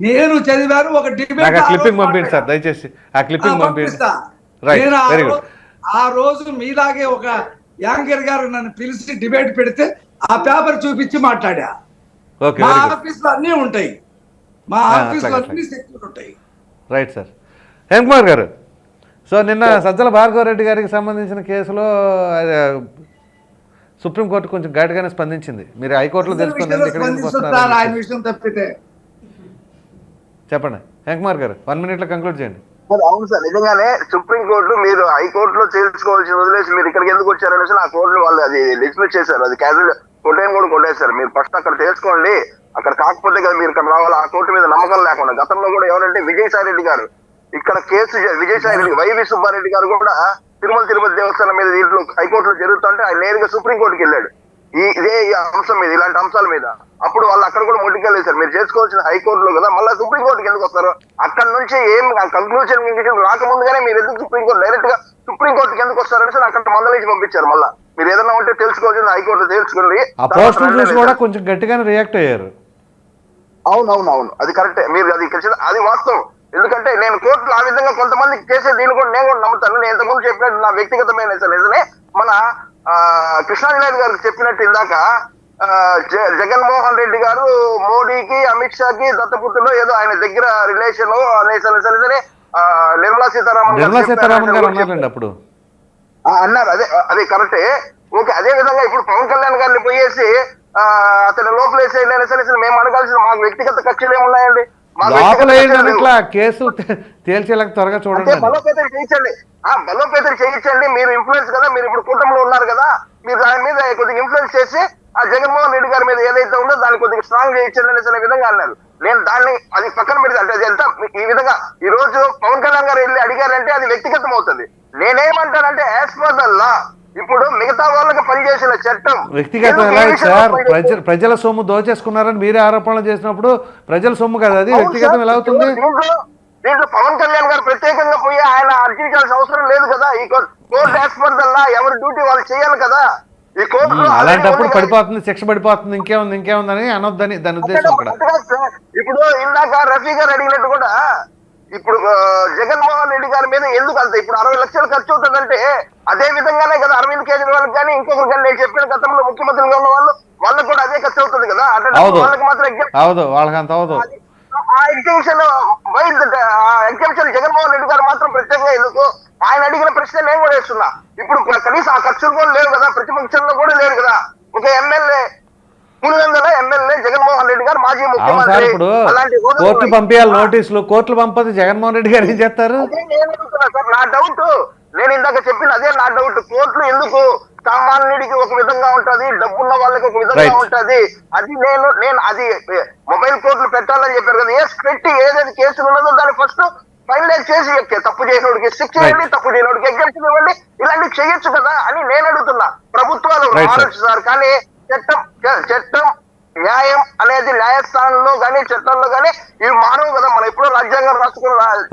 నేను చదివాను. ఒక డిబేట్ క్లిప్పింగ్ పంపించండి సార్ దయచేసి. ఆ క్లిప్పింగ్ పంపిస్తా. ఆ రోజు మీలాగే ఒక యాంకర్ గారు నన్ను పిలిచి డిబేట్ పెడితే ఆ పేపర్ చూపించి మాట్లాడా. మా ఆఫీస్ లో అన్నీ ఉంటాయి. మా ఆఫీస్ లో అన్ని సెక్యూర్ ఉంటాయి. Right sir. హేమకుమార్ గారు, సో నిన్న సజ్జల భార్గవరెడ్డి గారికి సంబంధించిన కేసులో సుప్రీంకోర్టు కొంచెం గట్టిగానే స్పందించింది. మీరు హైకోర్టులో తెలుసుకుని చెప్పండి హేమకుమార్ గారు, 1 minute లో కంక్లూడ్ చేయండి. అవును సార్, నిజంగానే సుప్రీంకోర్టు మీరు హైకోర్టులో చేర్చుకోవాల్సిన వదిలేసి మీరు ఇక్కడికి ఎందుకు వచ్చారనేసి ఆ కోర్టును వాళ్ళు అది డిస్మిస్ చేశారు. అది క్యాజువల్ కొట్టేని కూడా కొట్టేశారు. మీరు ఫస్ట్ అక్కడ తెలుసుకోండి, అక్కడ కాకపోతే కదా మీరు ఇక్కడ రావాలి. ఆ కోర్టు మీద నమ్మకం లేకుండా గతంలో కూడా ఎవరంటే విజయసాయి రెడ్డి గారు ఇక్కడ కేసు, విజయసాయి రెడ్డి, వైవి సుబ్బారెడ్డి గారు కూడా తిరుపతి దేవస్థానం మీద దీంట్లో హైకోర్టులో జరుగుతుంటే ఆయన నేరుగా సుప్రీంకోర్టుకి వెళ్ళాడు ఇదే అంశం మీద, ఇలాంటి అంశాల మీద. అప్పుడు వాళ్ళు అక్కడ కూడా మొట్టికెళ్ళేశారు. మీరు చేసుకోవాల్సిన హైకోర్టులో కదా, మళ్ళీ సుప్రీంకోర్టుకి ఎందుకు వస్తారు? అక్కడ నుంచి ఏం కంక్లూజన్ రాకముందుగానే మీరు ఎందుకు సుప్రీంకోర్టు డైరెక్ట్ గా సుప్రీంకోర్టుకి ఎందుకు వస్తారని అక్కడ మందలించి పంపించారు. మళ్ళీ మీరు ఏదైనా ఉంటే తెలుసుకోవాల్సింది హైకోర్టు తెలుసుకోండి. కొంచెం గట్టిగానే రియాక్ట్ అయ్యారు. అవునవునవును, అది కరెక్టే. మీరు అది వాస్తవం. ఎందుకంటే నేను కోర్టులో ఆ విధంగా కొంతమంది చేసే దీన్ని కూడా నేను కూడా నమ్ముతాను. నేను ఇంతకుముందు చెప్పినట్టు నా వ్యక్తిగతమైన నిజమే. మన కృష్ణాంజనేయులు గారికి చెప్పినట్టు ఇందాక జగన్మోహన్ రెడ్డి గారు మోడీకి, అమిత్ షాకి దత్తపుత్రులు ఏదో ఆయన దగ్గర రిలేషన్ అనేసరి నిర్మలా సీతారామన్ గారు అప్పుడు అన్నారు. అదే కరెక్టే. ఓకే, అదే విధంగా ఇప్పుడు పవన్ కళ్యాణ్ గారిని పోయేసి అతను లోపలేసి మేము అడగాల్సిన మాకు వ్యక్తిగత కక్షలు ఏమున్నాయండి? కేసు తేల్చేలాగా త్వరగా చూడండి, బలోపేతం చేయించండి. బలోపేతం చేయించండి. మీరు ఇన్ఫ్లుయెన్స్ కదా, మీరు ఇప్పుడు కూటమిలో ఉన్నారు కదా, మీరు దాని మీద కొద్దిగా ఇన్ఫ్లుయెన్స్ చేసి ఆ జగన్మోహన్ రెడ్డి గారి మీద ఏదైతే ఉందో దాన్ని కొద్దిగా స్ట్రాంగ్ చేయించండి అనే విధంగా అన్నారు. నేను దాన్ని అది పక్కన పెడితే అంటే అది ఎంత ఈ విధంగా ఈ రోజు పవన్ కళ్యాణ్ గారు వెళ్ళి అడిగారంటే అది వ్యక్తిగతం అవుతుంది. నేనేమంటానంటే యాజ్ పర్ ద లా ఇప్పుడు మిగతా వాళ్ళకి పనిచేసిన చట్టం వ్యక్తిగతం సార్. ప్రజల సొమ్ము దోచేసుకున్నారని మీరే ఆరోపణలు చేసినప్పుడు ప్రజల సొమ్ము కదా, అది వ్యక్తిగతం ఎలా అవుతుంది? దీంట్లో పవన్ కళ్యాణ్ గారు ప్రత్యేకంగా పోయి ఆయన అర్జించాల్సిన అవసరం లేదు కదా. ఈ court as per the law ఎవరి డ్యూటీ వాళ్ళు చేయాలి కదా. ఈ కోర్టు అలాంటప్పుడు పడిపోతుంది, శిక్ష పడిపోతుంది, ఇంకేముందని అనొద్దని దాని ఉద్దేశం. ఇప్పుడు ఇందాక రఫీ గారు అడిగినట్టు కూడా ఇప్పుడు జగన్మోహన్ రెడ్డి గారి మీద ఎందుకు అంత ఇప్పుడు 60 లక్షలు ఖర్చు అవుతుందంటే అదే విధంగానే కదా అరవింద్ కేజ్రీవాల్ కానీ ఇంకొకరు కానీ నేను చెప్పిన గతంలో ముఖ్యమంత్రిగా ఉన్న వాళ్ళకు కూడా అదే ఖర్చు అవుతుంది కదా. వాళ్ళకి మాత్రం వాళ్ళకి అంత అవదు. ఆ ఎగ్జామ్షన్ జగన్మోహన్ రెడ్డి గారు మాత్రం ప్రత్యేకంగా ఎందుకు? ఆయన అడిగిన ప్రశ్న నేను కూడా వేస్తున్నా. ఇప్పుడు కనీసం ఆ ఖర్చులు కూడా లేవు కదా, ప్రతిపక్షంలో కూడా లేరు కదా. ఒక ఎమ్మెల్యే పులివెందుల ఎమ్మెల్యే జగన్మోహన్ రెడ్డి గారు మాజీ అవును సార్, ముఖ్యమంత్రి. ఇప్పుడు అలాంటి హోదాలో కోర్టు ఉన్నాయి. పంపించాలి నోటీసులు, కోర్టులు పంపదు జగన్మోహన్ రెడ్డి గారు ఏం చేస్తారు? అదే నేను అడుగుతున్నా సార్, నా డౌట్. నేను ఇందాక చెప్పిన అదే నా డౌట్. కోర్టులు ఎందుకు సామాన్యుడికి ఒక విధంగా ఉంటది, డబ్బున్న వాళ్ళకి ఒక విధంగా Right. ఉంటది. అది నేను అది మొబైల్ కోర్టులు పెట్టాలని చెప్పారు కదా, పెట్టి ఏదైతే కేసులు ఉన్నదో దాన్ని ఫస్ట్ ఫైనలైజ్ చేసి తప్పు చేసినోడికి శిక్ష ఇవ్వండి, తప్పు చేయనోడికి ఎగ్జామ్షన్ ఇవ్వండి, ఇలాంటివి చేయొచ్చు కదా అని నేను అడుగుతున్నా. ప్రభుత్వాలు Right, sir. మారచ్చు సార్, కానీ చట్టం న్యాయం అనేది న్యాయస్థానంలో గానీ చట్టంలో గానీ ఇవి మానవు కదా. మనం ఎప్పుడో రాజ్యాంగం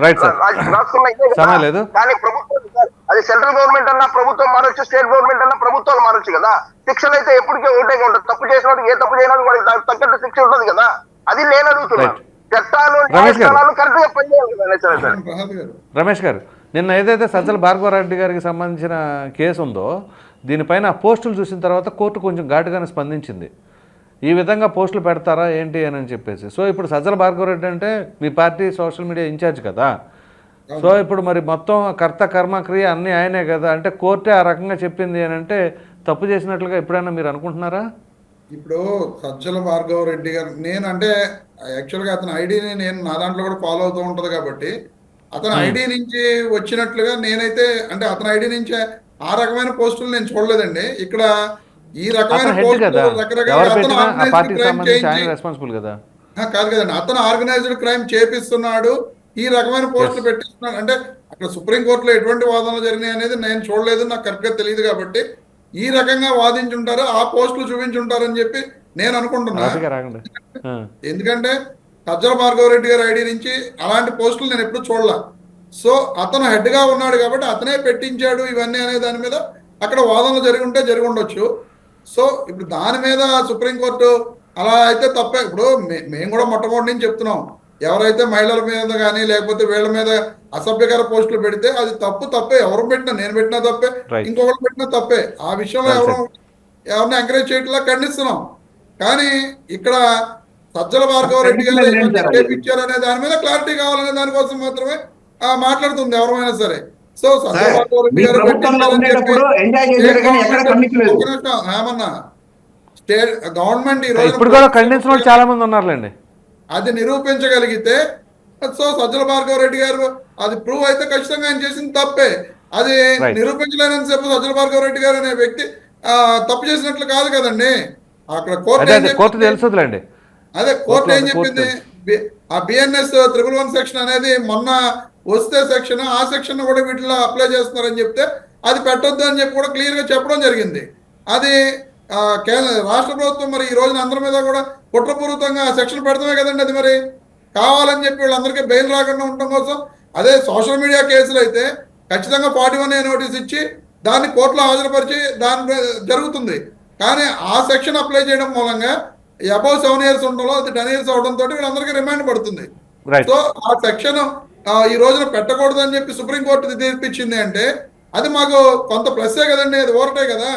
Right, sir. రాసుకున్న ఇదే కదా. సమయం లేదు. కానీ ప్రభుత్వం సార్, అది సెంట్రల్ గవర్నమెంట్ అన్నా ప్రభుత్వం మారొచ్చు, స్టేట్ గవర్నమెంట్ అన్నా ప్రభుత్వాలు మారొచ్చు కదా. శిక్షలు అయితే ఎప్పటికే ఒకటే ఉంటుంది. తప్పు చేసినోడికి ఏ తప్పు చేయడానికి వాడికి తగ్గట్టు శిక్ష ఉంటుంది కదా. అది నేను అడుగుతున్నా. Right. చట్టాలు రమేష్ గారు. న్యాయస్థానాలు కరెక్ట్ గా పనిచేయాలి కదా. సరే సార్. ప్రసాద్ గారు రమేష్ గారు, నిన్న ఏదైతే సజ్జల భార్గవరెడ్డి గారికి సంబంధించిన కేసు ఉందో దీనిపైన ఆ పోస్టులు చూసిన తర్వాత కోర్టు కొంచెం ఘాటుగానే స్పందించింది. ఈ విధంగా పోస్టులు పెడతారా ఏంటి అని చెప్పేసి. సో ఇప్పుడు సజ్జల భార్గవరెడ్డి అంటే మీ పార్టీ సోషల్ మీడియా ఇన్ఛార్జ్ కదా. సో ఇప్పుడు మరి మొత్తం కర్త కర్మక్రియ అన్నీ ఆయనే కదా. అంటే కోర్టే ఆ రకంగా చెప్పింది అని అంటే తప్పు చేసినట్లుగా ఎప్పుడైనా మీరు అనుకుంటున్నారా? ఇప్పుడు సజ్జల భార్గవ రెడ్డి గారు, నేను అంటే యాక్చువల్గా అతని ఐడిని నేను నా దాంట్లో కూడా ఫాలో అవుతూ ఉంటుంది కాబట్టి అతని ఐడి నుంచి వచ్చినట్లుగా నేనైతే అంటే అతని ఐడి నుంచే ఆ రకమైన పోస్టులు నేను చూడలేదండి. ఇక్కడ ఈ రకమైన అతను హెడ్ కదా, పోస్టులు రకరకాల ఎవరు అతను పెట్టినా ఆ ఆర్గనైజ్డ్ పార్టీకి క్రైమ్ సంబంధించి ఆయన చేయించి రెస్పాన్సిబుల్ కదా. కాదు కదండి, అతను ఆర్గనైజ్డ్ క్రైమ్ చేపిస్తున్నాడు, ఈ రకమైన పోస్టులు పెట్టిస్తున్నాడు. అంటే అక్కడ సుప్రీంకోర్టులో ఎటువంటి వాదనలు జరిగినాయి అనేది నేను చూడలేదు, నాకు కరెక్ట్గా తెలియదు. కాబట్టి ఈ రకంగా వాదించుంటారు, ఆ పోస్టులు చూపించుంటారని చెప్పి నేను అనుకుంటున్నా. రాజకీయ రాగండి. ఎందుకంటే సజ్జల భార్గవ రెడ్డి గారి ఐడి నుంచి అలాంటి పోస్టులు నేను ఎప్పుడు చూడలా. సో అతను హెడ్గా ఉన్నాడు కాబట్టి అతనే పెట్టించాడు ఇవన్నీ అనే దాని మీద అక్కడ వాదనలు జరిగి ఉంటే జరిగి ఉండొచ్చు. సో ఇప్పుడు దాని మీద సుప్రీంకోర్టు అలా అయితే తప్పే. ఇప్పుడు మేము కూడా మొట్టమొదటి నుంచి చెప్తున్నాం, ఎవరైతే మహిళల మీద కానీ లేకపోతే వీళ్ళ మీద అసభ్యకర పోస్టులు పెడితే అది తప్పే. ఎవరు పెట్టినా, నేను పెట్టినా తప్పే, Right. ఇంకొకరు పెట్టినా తప్పే. ఆ విషయంలో ఎవరిని ఎంకరేజ్ చేయట్లా, ఖండిస్తున్నాం. కానీ ఇక్కడ సజ్జల భార్గవ రెడ్డి గారు చేపించారనే దాని మీద క్లారిటీ కావాలనే దానికోసం మాత్రమే మాట్లాడుతుంది ఎవరైనా సరే. సో సజ్జల భార్గవ రెడ్డి గారు ఏమన్నా స్టేట్ గవర్నమెంట్ ఈ రోజు ఇప్పుడు కూడా ఖండించిన వాళ్ళు చాలా మంది ఉన్నారులేండి. అది నిరూపించగలిగితే సో సజ్జల భార్గవ రెడ్డి గారు అది ప్రూవ్ అయితే ఖచ్చితంగా ఆయన చేసింది తప్పే. అది Right. నిరూపించలేనంతసేపు సజ్జల భార్గవ రెడ్డి గారు అనే వ్యక్తి తప్పు చేసినట్లు కాదు కదండి. అక్కడ కోర్టు అదే కోర్టు తెలుసులేండి. అదే కోర్టు ఏం చెప్పింది, ఆ బిఎన్ఎస్ 111 సెక్షన్ అనేది మొన్న వస్తే సెక్షన్, ఆ సెక్షన్ కూడా వీటిలో అప్లై చేస్తున్నారని చెప్తే అది పెట్టొద్దు అని చెప్పి కూడా క్లియర్ గా చెప్పడం జరిగింది. అది రాష్ట్ర ప్రభుత్వం మరి ఈ రోజున అందరి మీద కూడా కుట్రపూరితంగా ఆ సెక్షన్ పెడతామే కదండి. అది మరి కావాలని చెప్పి వీళ్ళందరికీ బెయిల్ రాకుండా ఉండటం కోసం. అదే సోషల్ మీడియా కేసులు అయితే ఖచ్చితంగా 41A నోటీస్ ఇచ్చి దాన్ని కోర్టులో హాజరుపరిచి దాని జరుగుతుంది. కానీ ఆ సెక్షన్ అప్లై చేయడం మూలంగా అబౌవ్ 7 years ఉండడంలో అది 10 years అవడంతో వీళ్ళందరికీ రిమాండ్ పడుతుంది. Right. సో ఆ సెక్షన్ ఈ రోజున పెట్టకూడదు అని చెప్పి సుప్రీంకోర్టు తీర్పిచ్చింది అంటే అది మాకు కొంత ప్లస్సే కదండి, అది ఓరటే కదా.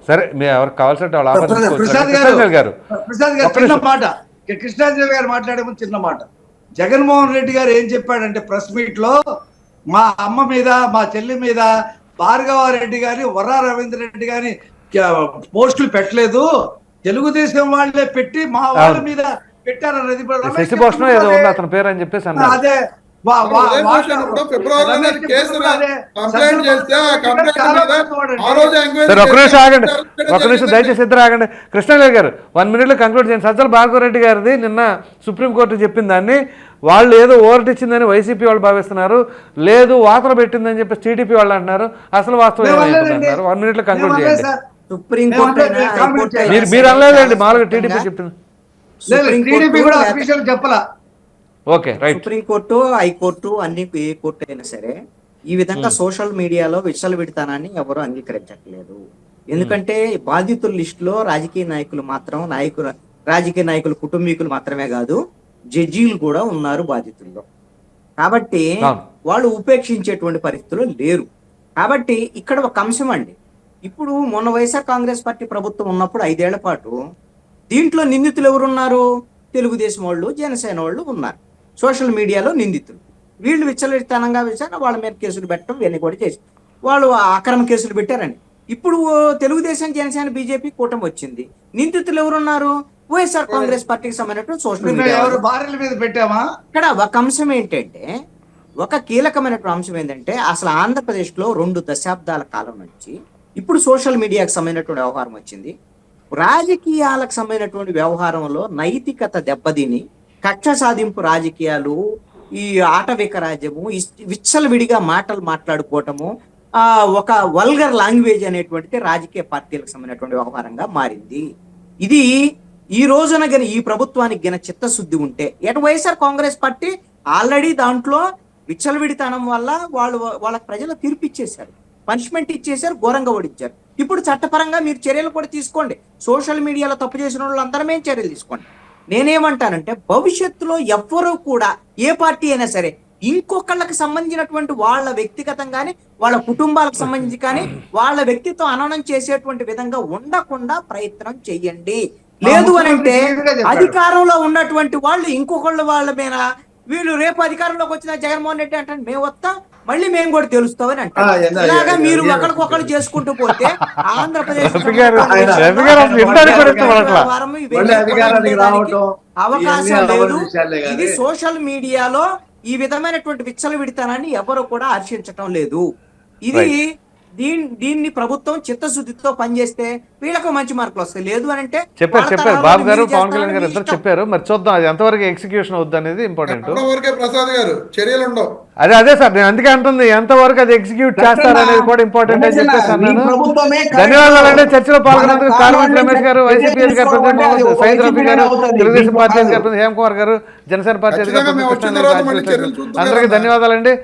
సరే మీరు ఎవరికి కావాల్సిన వాళ్ళు ప్రసాద్ గారు చిన్న మాట, కృష్ణాంజలి గారు మాట్లాడే ముందు చిన్న మాట. జగన్మోహన్ రెడ్డి గారు ఏం చెప్పాడంటే ప్రెస్ మీట్ లో, మా అమ్మ మీద మా చెల్లి మీద భార్గవారెడ్డి గాని వర్రా రవీంద్ర రెడ్డి గాని పోస్టులు పెట్టలేదు, తెలుగుదేశం వాళ్ళే పెట్టి మా వాళ్ళ మీద పెట్టారన్నది శశిభూషణం ఏదో ఉంది అతని పేరు అని చెప్పేసి అన్నారు. అదే ఫిబ్రవరిలో కేసు కంప్లైంట్ చేస్తే ఆ కంప్లైంట్ మీద ఆ రోజు ఎంక్వైరీ సార్ ఒక నిమిషం ఆగండి, ఒక నిమిషం దయచేసి ఇద్దరు ఆగండి. కృష్ణగారి గారు 1 minute కంక్లూడ్ చేయండి. సజ్జల భార్గవరెడ్డి గారిది నిన్న సుప్రీంకోర్టు చెప్పిన దాన్ని వాళ్ళు ఏదో ఓవర్ట్ ఇచ్చిందని వైసీపీ వాళ్ళు భావిస్తున్నారు, లేదు వాతలు పెట్టిందని చెప్పి టీడీపీ వాళ్ళు అంటున్నారు. అసలు వాస్తవం ఏమంటున్నారు? 1 minute కంక్లూడ్ చేయండి. సుప్రీంకోర్టు మీరు అనలేదండి, మామూలుగా టీడీపీ చెప్పింది. చెప్పలా. Okay right. సుప్రీంకోర్టు, హైకోర్టు అన్ని ఏ కోర్టు అయినా సరే ఈ విధంగా సోషల్ మీడియాలో విచ్చలవిడితనాన్ని ఎవరు అంగీకరించట్లేదు. ఎందుకంటే బాధితుల లిస్టులో రాజకీయ నాయకులు మాత్రం రాజకీయ నాయకులు కుటుంబీకులు మాత్రమే కాదు, జడ్జీలు కూడా ఉన్నారు బాధితుల్లో. కాబట్టి వాళ్ళు ఉపేక్షించేటువంటి పరిస్థితులు లేరు. కాబట్టి ఇక్కడ ఒక అంశం అండి, ఇప్పుడు మొన్న వైఎస్ఆర్ కాంగ్రెస్ పార్టీ ప్రభుత్వం ఉన్నప్పుడు 5 ఏళ్ల పాటు దీంట్లో నిందితులు ఎవరున్నారు? తెలుగుదేశం వాళ్ళు, జనసేన వాళ్ళు ఉన్నారు సోషల్ మీడియాలో నిందితులు. వీళ్ళు విచ్చలవిడితనంగా వాళ్ళ మీద కేసులు పెట్టడం ఇవన్నీ కూడా చేసి వాళ్ళు అక్రమ కేసులు పెట్టారండి. ఇప్పుడు తెలుగుదేశం, జనసేన, బీజేపీ కూటమి వచ్చింది. నిందితులు ఎవరున్నారు? వైఎస్ఆర్ కాంగ్రెస్ పార్టీకి సంబంధించినటువంటి సోషల్ మీడియా. ఎవరు భార్యల మీద పెట్టామా? ఇక్కడ ఒక అంశం ఏంటంటే, ఒక కీలకమైనటువంటి అంశం ఏంటంటే, అసలు ఆంధ్రప్రదేశ్ లో 2 దశాబ్దాల కాలం నుంచి ఇప్పుడు సోషల్ మీడియాకి సంబంధించినటువంటి వ్యవహారం వచ్చింది. రాజకీయాలకు సంబంధించినటువంటి వ్యవహారంలో నైతికత దెబ్బతిని కక్ష సాధింపు రాజకీయాలు, ఈ ఆటవిక రాజ్యము, విచ్చలవిడిగా మాటలు మాట్లాడుకోవటము, ఒక వల్గర్ లాంగ్వేజ్ అనేటువంటిది రాజకీయ పార్టీలకు సంబంధించినటువంటి వ్యవహారంగా మారింది. ఇది ఈ రోజున గని ఈ ప్రభుత్వానికి గన చిత్తశుద్ధి ఉంటే, ఎటు వైఎస్ఆర్ కాంగ్రెస్ పార్టీ ఆల్రెడీ దాంట్లో విచ్చలవిడితనం వల్ల వాళ్ళ ప్రజలు తీర్పు ఇచ్చేశారు, పనిష్మెంట్ ఇచ్చేశారు, ఘోరంగా ఓడించారు. ఇప్పుడు చట్టపరంగా మీరు చర్యలు కూడా తీసుకోండి. సోషల్ మీడియాలో తప్పు చేసిన వాళ్ళందరమే చర్యలు తీసుకోండి. నేనేమంటానంటే, భవిష్యత్తులో ఎవ్వరూ కూడా ఏ పార్టీ అయినా సరే ఇంకొకళ్ళకి సంబంధించినటువంటి వాళ్ళ వ్యక్తిగతం కానీ, వాళ్ళ కుటుంబాలకు సంబంధించి కానీ, వాళ్ళ వ్యక్తిత్వం అననం చేసేటువంటి విధంగా ఉండకుండా ప్రయత్నం చెయ్యండి. లేదు అని అంటే అధికారంలో ఉన్నటువంటి వాళ్ళు ఇంకొకళ్ళు వాళ్ళ మీద, వీళ్ళు రేపు అధికారంలోకి వచ్చిన జగన్మోహన్ రెడ్డి అంటే మేము వస్తాం, మళ్ళీ మేము కూడా తెలుస్తామని అంటారు. ఇలాగా మీరు ఒకరికొకరు చేసుకుంటూ పోతే ఆంధ్రప్రదేశ్ అవకాశం లేదు. ఇది సోషల్ మీడియాలో ఈ విధమైనటువంటి విచ్చలవిడితనాన్ని ఎవరు కూడా హర్షించటం లేదు. ఇది దీన్ని ప్రభుత్వం చిత్తశుద్ధితో పనిచేస్తే వీళ్ళకు మంచి మార్కులు వస్తాయి. లేదు అని అంటే చెప్పారు బాబు గారు, పవన్ కళ్యాణ్ గారు ఇద్దరు చెప్పారు. మరి చూద్దాం అది ఎంతవరకు ఎగ్జిక్యూషన్ అవుద్ది అనేది ఇంపార్టెంట్. ప్రసాద్ గారు చర్యలు ఉండవు. అదే సార్, నేను అందుకే అంటుంది ఎంతవరకు అది ఎగ్జిక్యూట్ చేస్తారు అనేది కూడా ఇంపార్టెంట్ అని చెప్పేసి అన్నాను. ధన్యవాదాలండి. చర్చలో పాల్గొన్నందుకు కారుమతి రమేష్ గారు, వైసీపీ అధికార ప్రతినిధి సైద్ రఫీ గారు, తెలుగుదేశం పార్టీ అధికార ప్రతినిధి హేమకుమార్ గారు, జనసేన పార్టీ అధికార ప్రతినిధి అందరికీ ధన్యవాదాలండి.